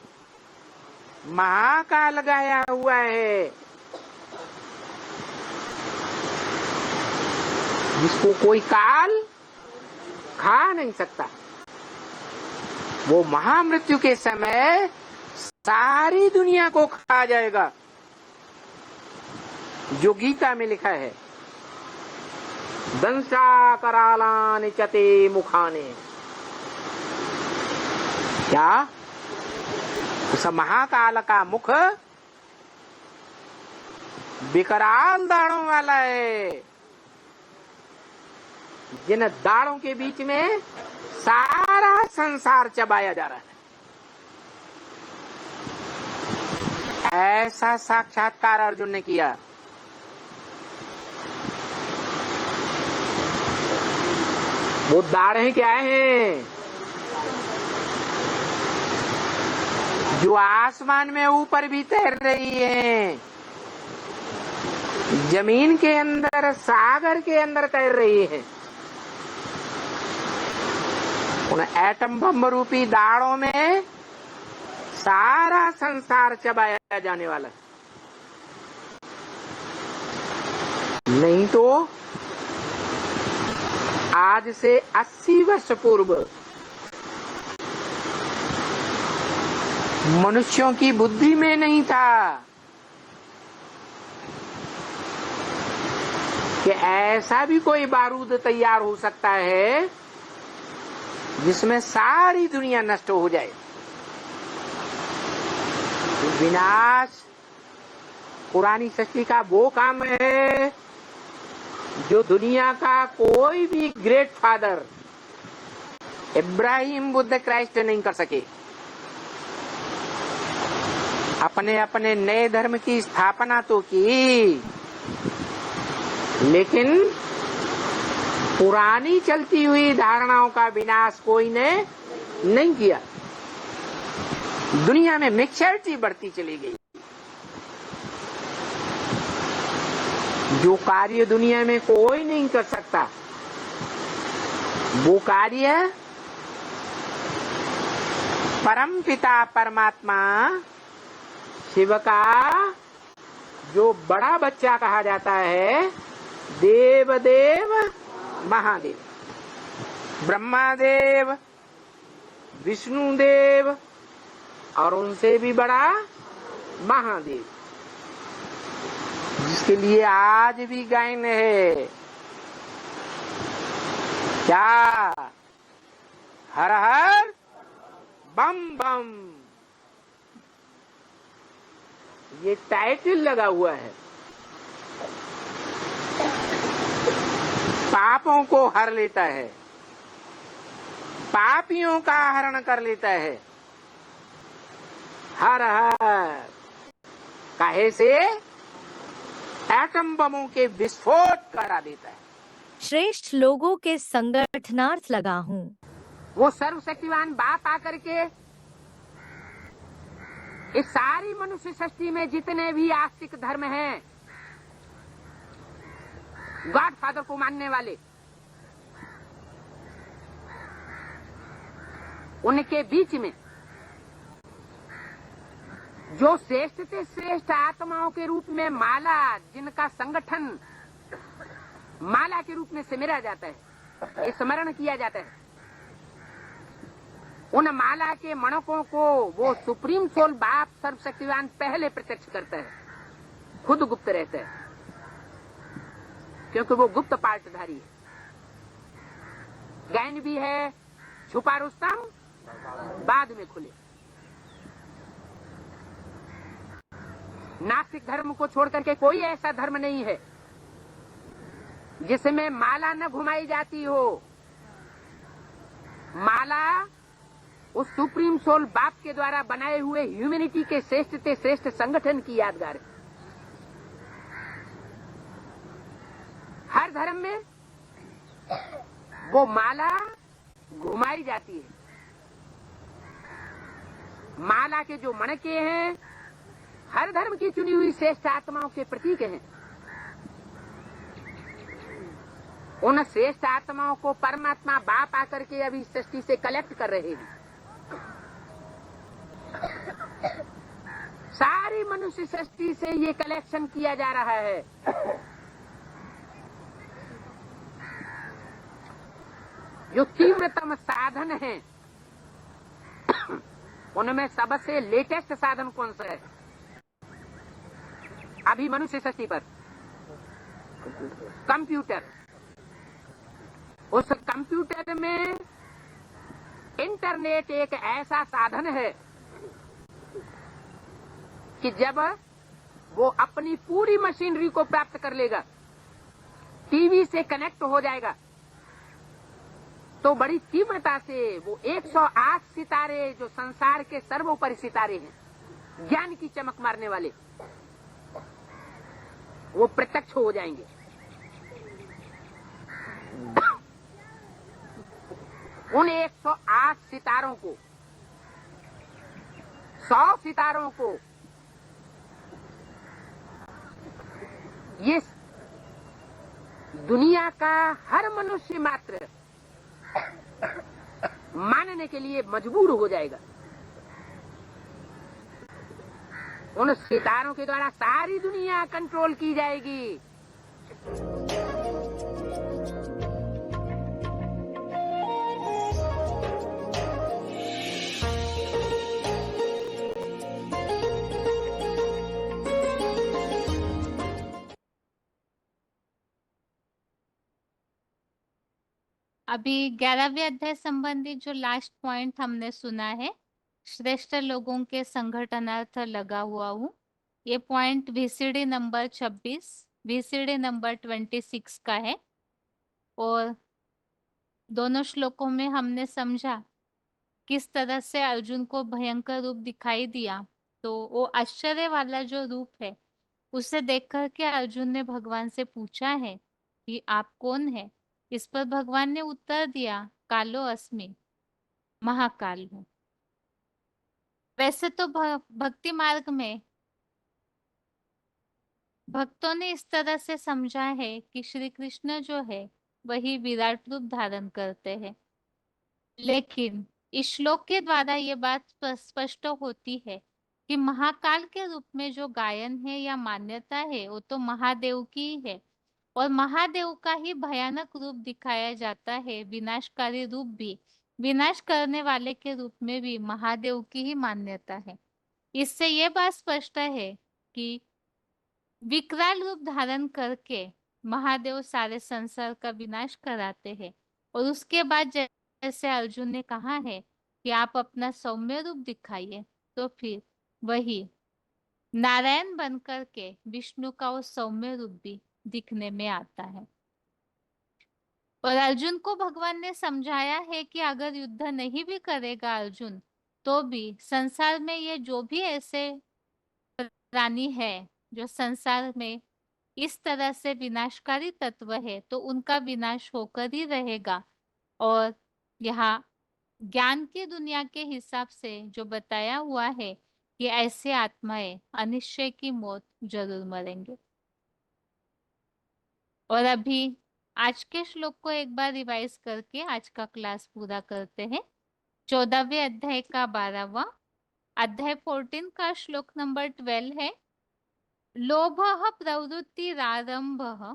महाकाल गाया हुआ है, जिसको कोई काल खा नहीं सकता। वो महामृत्यु के समय सारी दुनिया को खा जाएगा, जो गीता में लिखा है, दंसा करालानि चते मुखाने। क्या उस महाकाल का मुख विकराल दाढ़ों वाला है, जिन दाढ़ों के बीच में सारा संसार चबाया जा रहा है। ऐसा साक्षात्कार अर्जुन ने किया। वो दाढ़ें क्या हैं? जो आसमान में ऊपर भी तैर रही हैं, जमीन के अंदर, सागर के अंदर तैर रही हैं। उन एटम बम रूपी दाढ़ों में सारा संसार चबाया जाने वाला है। नहीं तो आज से 80 वर्ष पूर्व मनुष्यों की बुद्धि में नहीं था कि ऐसा भी कोई बारूद तैयार हो सकता है जिसमें सारी दुनिया नष्ट हो जाए। विनाश पुरानी सृष्टि का वो काम है जो दुनिया का कोई भी great father Ibrahim, Buddha, Christ नहीं कर सके। अपने अपने नए धर्म की स्थापना तो की, लेकिन पुरानी चलती हुई धारणाओं का विनाश कोई ने नहीं किया। दुनिया में मैच्योरिटी बढ़ती चली गई। जो कार्य दुनिया में कोई नहीं कर सकता, वो कार्य परम पिता परमात्मा शिव का जो बड़ा बच्चा कहा जाता है, देवदेव महादेव, ब्रह्मादेव, विष्णुदेव और उनसे भी बड़ा महादेव, जिसके लिए आज भी गायन है। क्या? हर हर बम बम, ये टाइटल लगा हुआ है। पापों को हर लेता है, पापियों का हरण कर लेता है। हर हर काहे से एटम बमों के विस्फोट करा देता है। श्रेष्ठ लोगों के संगठनार्थ लगा हूँ। वो सर्वशक्तिवान बाप आकर के इस सारी मनुष्य सृष्टि में जितने भी आस्तिक धर्म हैं, गॉड फादर को मानने वाले, उनके बीच में जो श्रेष्ठ से श्रेष्ठ आत्माओं के रूप में माला, जिनका संगठन माला के रूप में सिमरा जाता है, स्मरण किया जाता है, उन माला के मणकों को वो सुप्रीम सोल बाप सर्वशक्तिवान पहले प्रत्यक्ष करता है, खुद गुप्त रहता है, क्योंकि वो गुप्त पाठधारी है। ज्ञान भी है, छुपा रुस्तम बाद में खुले। नास्तिक धर्म को छोड़ करके कोई ऐसा धर्म नहीं है जिसमें माला न घुमाई जाती हो। माला उस सुप्रीम सोल बाप के द्वारा बनाए हुए ह्यूमैनिटी के श्रेष्ठ से श्रेष्ठ संगठन की यादगार है। हर धर्म में वो माला घुमाई जाती है। माला के जो मणके हैं, हर धर्म की चुनी हुई श्रेष्ठ आत्माओं के प्रतीक हैं। उन श्रेष्ठ आत्माओं को परमात्मा बाप आकर के अभी सृष्टि से कलेक्ट कर रहे हैं। सारी मनुष्य सृष्टि से ये कलेक्शन किया जा रहा है। जो तीव्रतम साधन है, उनमें सबसे लेटेस्ट साधन कौन सा है अभी मनुष्य सृष्टि पर? कंप्यूटर। उस कंप्यूटर में इंटरनेट एक ऐसा साधन है कि जब वो अपनी पूरी मशीनरी को प्राप्त कर लेगा, टीवी से कनेक्ट हो जाएगा, तो बड़ी तीव्रता से वो 108 सितारे जो संसार के सर्वोपरि सितारे हैं, ज्ञान की चमक मारने वाले, वो प्रत्यक्ष हो जाएंगे। उन 108 सितारों को, 100 सितारों को ये दुनिया का हर मनुष्य मात्र मानने के लिए मजबूर हो जाएगा। उन सितारों के द्वारा सारी दुनिया कंट्रोल की जाएगी। अभी 11वें अध्याय संबंधी जो लास्ट पॉइंट हमने सुना है, श्रेष्ठ लोगों के संगठनार्थ लगा हुआ हूँ, ये point VCD number 26, VCD number 26 का है। और दोनों श्लोकों में हमने समझा किस तरह से अर्जुन को भयंकर रूप दिखाई दिया। तो वो आश्चर्य वाला जो रूप है, उसे देख कर के अर्जुन ने भगवान से पूछा है कि आप कौन है। इस पर भगवान ने उत्तर दिया, कालो अस्मि, महाकाल हूँ। वैसे तो भक्ति मार्ग में भक्तों ने इस तरह से समझा है कि श्री कृष्ण जो है वही विराट रूप धारण करते हैं, लेकिन इस श्लोक के द्वारा ये बात स्पष्ट होती है कि महाकाल के रूप में जो गायन है या मान्यता है, वो तो महादेव की ही है। और महादेव का ही भयानक रूप दिखाया जाता है, विनाशकारी रूप भी, विनाश करने वाले के रूप में भी महादेव की ही मान्यता है। इससे ये बात स्पष्ट है कि विकराल रूप धारण करके महादेव सारे संसार का विनाश कराते हैं। और उसके बाद जैसे अर्जुन ने कहा है कि आप अपना सौम्य रूप दिखाइए, तो फिर वही नारायण बनकर के विष्णु का वो सौम्य रूप भी दिखने में आता है। और अर्जुन को भगवान ने समझाया है कि अगर युद्ध नहीं भी करेगा अर्जुन, तो भी संसार में ये जो भी ऐसे प्राणी है जो संसार में इस तरह से विनाशकारी तत्व है, तो उनका विनाश होकर ही रहेगा। और यहाँ ज्ञान की दुनिया के हिसाब से जो बताया हुआ है कि ऐसे आत्माएं अनिश्चय की मौत जरूर मरेंगे। और अभी आज के श्लोक को एक बार रिवाइज करके आज का क्लास पूरा करते हैं। 14वें अध्याय का 12वां अध्याय 14 का श्लोक नंबर 12 है। लोभः प्रवृत्तिरारम्भः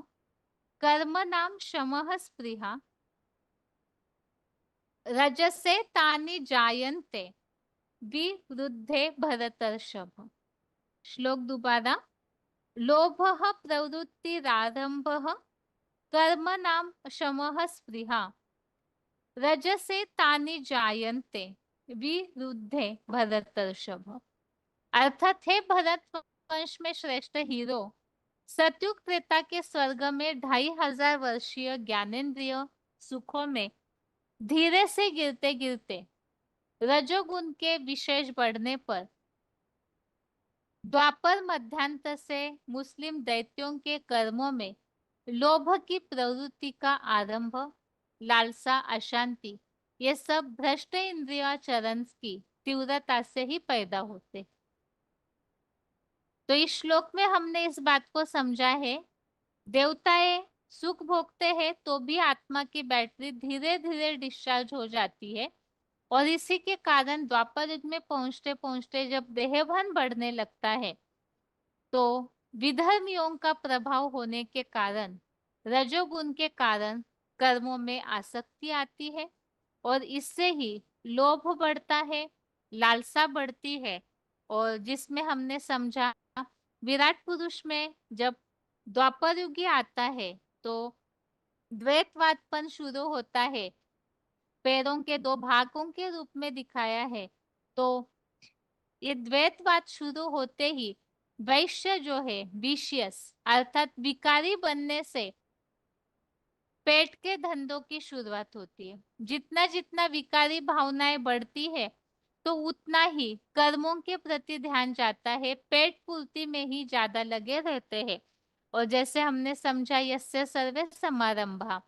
कर्मणां शमः स्पृहा रजसे तानि जायन्ते विवृद्धे भरतर्षभ। श्लोक दोबारा। लोभः प्रवृत्तिरारम्भः कर्मणां शमः स्पृहा रजसे तानि जायन्ते विवृद्धे भरतर्षभ। अर्थात हे भरत वंश में श्रेष्ठ हीरो, सतयुग त्रेता के स्वर्ग में 2500 वर्षीय ज्ञानेन्द्रिय सुखों में धीरे से गिरते गिरते रजोगुण के विशेष बढ़ने पर द्वापर मध्यांत से मुस्लिम दैत्यों के कर्मों में लोभ की प्रवृत्ति का आरंभ, लालसा, अशांति, ये सब भ्रष्ट इंद्रियाचरण की तीव्रता से ही पैदा होते। तो इस श्लोक में हमने इस बात को समझा है, देवताएं सुख भोगते हैं तो भी आत्मा की बैटरी धीरे धीरे डिस्चार्ज हो जाती है। और इसी के कारण द्वापर युग में पहुंचते पहुंचते जब देहभान बढ़ने लगता है, तो विधर्मियों का प्रभाव होने के कारण, रजोगुण के कारण कर्मों में आसक्ति आती है और इससे ही लोभ बढ़ता है, लालसा बढ़ती है। और जिसमें हमने समझा विराट पुरुष में जब द्वापर युग आता है तो द्वैतवादपन शुरू होता है, पैरों के दो भागों के रूप में दिखाया है। तो ये द्वैतवाद शुरू होते ही वैश्य जो है, विशियस अर्थात विकारी बनने से पेट के धंधों की शुरुआत होती है। जितना जितना विकारी भावनाएं बढ़ती है तो उतना ही कर्मों के प्रति ध्यान जाता है, पेट पूर्ति में ही ज्यादा लगे रहते हैं। और जैसे हमने समझा यस्य सर्वे समारंभा,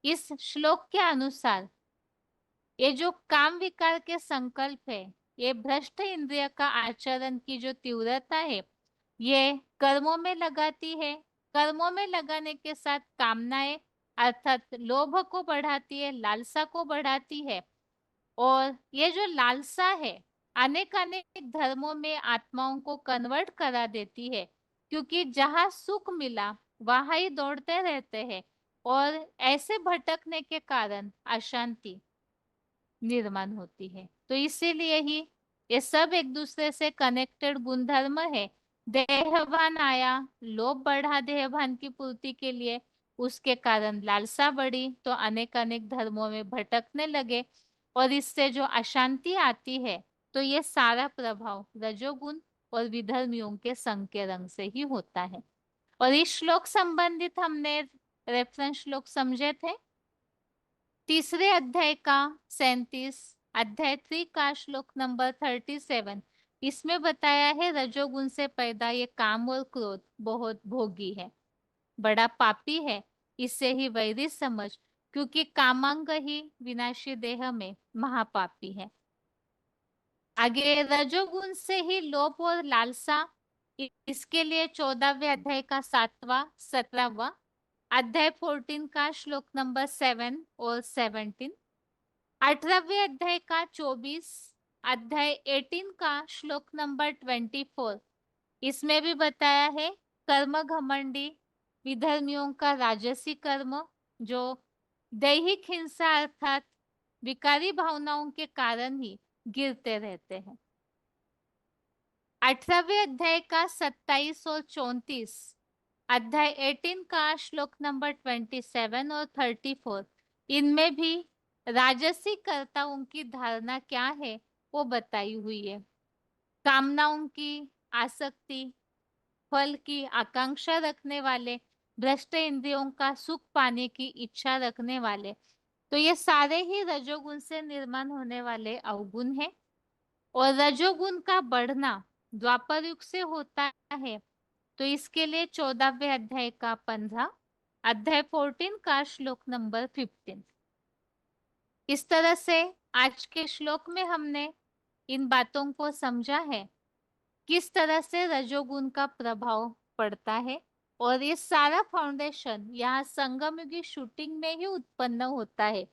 इस श्लोक के अनुसार ये जो काम विकार के संकल्प है, ये भ्रष्ट इंद्रिय का आचरण की जो तीव्रता है, ये कर्मों में लगाती है। कर्मों में लगाने के साथ कामनाएं अर्थात लोभ को बढ़ाती है, लालसा को बढ़ाती है। और ये जो लालसा है अनेक अनेक धर्मों में आत्माओं को कन्वर्ट करा देती है, क्योंकि जहां सुख मिला वहां ही दौड़ते रहते हैं। और ऐसे भटकने के कारण अशांति निर्माण होती है। तो इसीलिए ही ये सब एक दूसरे से कनेक्टेड गुणधर्म है। देहभान आया, लोभ बढ़ा देहभान की पूर्ति के लिए, उसके कारण लालसा बढ़ी तो अनेक अनेक धर्मों में भटकने लगे। और इससे जो अशांति आती है, तो ये सारा प्रभाव रजोगुण और विधर्मियों के संग के रंग से ही होता है। और इस श्लोक संबंधित हमने रेफरेंस श्लोक समझे थे। तीसरे अध्याय का 37 अध्याय 3 का श्लोक नंबर 37, इसमें बताया है रजोगुण से पैदा ये काम और क्रोध बहुत भोगी है, बड़ा पापी है, इससे ही वैरी समझ, क्योंकि कामांग ही विनाशी देह में महापापी है। आगे रजोगुण से ही लोभ और लालसा, इसके लिए 14वें अध्याय का 7वां 17वां अध्याय 14 का श्लोक नंबर 7 और 17, 18वें अध्याय का 24 अध्याय 18 का श्लोक नंबर 24, इसमें भी बताया है कर्म घमंडी विधर्मियों का राजसी कर्म जो दैहिक हिंसा अर्थात विकारी भावनाओं के कारण ही गिरते रहते हैं। 18वें अध्याय का 27 और 34 अध्याय 18 का श्लोक नंबर 27 और 34, इनमें भी राजसी कर्ताओं की धारणा क्या है वो बताई हुई है। कामनाओं की आसक्ति, फल की आकांक्षा रखने वाले, भ्रष्ट इंद्रियों का सुख पाने की इच्छा रखने वाले, तो ये सारे ही रजोगुण से निर्माण होने वाले अवगुण हैं। और रजोगुण का बढ़ना द्वापर युग से होता है, तो इसके लिए 14वें अध्याय का 15, अध्याय 14 का श्लोक नंबर 15। इस तरह से आज के श्लोक में हमने इन बातों को समझा है, किस तरह से रजोगुण का प्रभाव पड़ता है। और ये सारा फाउंडेशन यहाँ संगमयुगी शूटिंग में ही उत्पन्न होता है।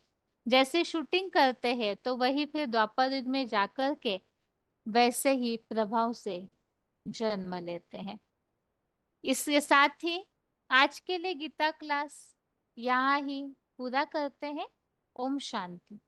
जैसे शूटिंग करते हैं तो वही फिर द्वापर युग में जाकर के वैसे ही प्रभाव से जन्म लेते हैं। इसके साथ ही आज के लिए गीता क्लास यहाँ ही पूरा करते हैं। ओम शांति।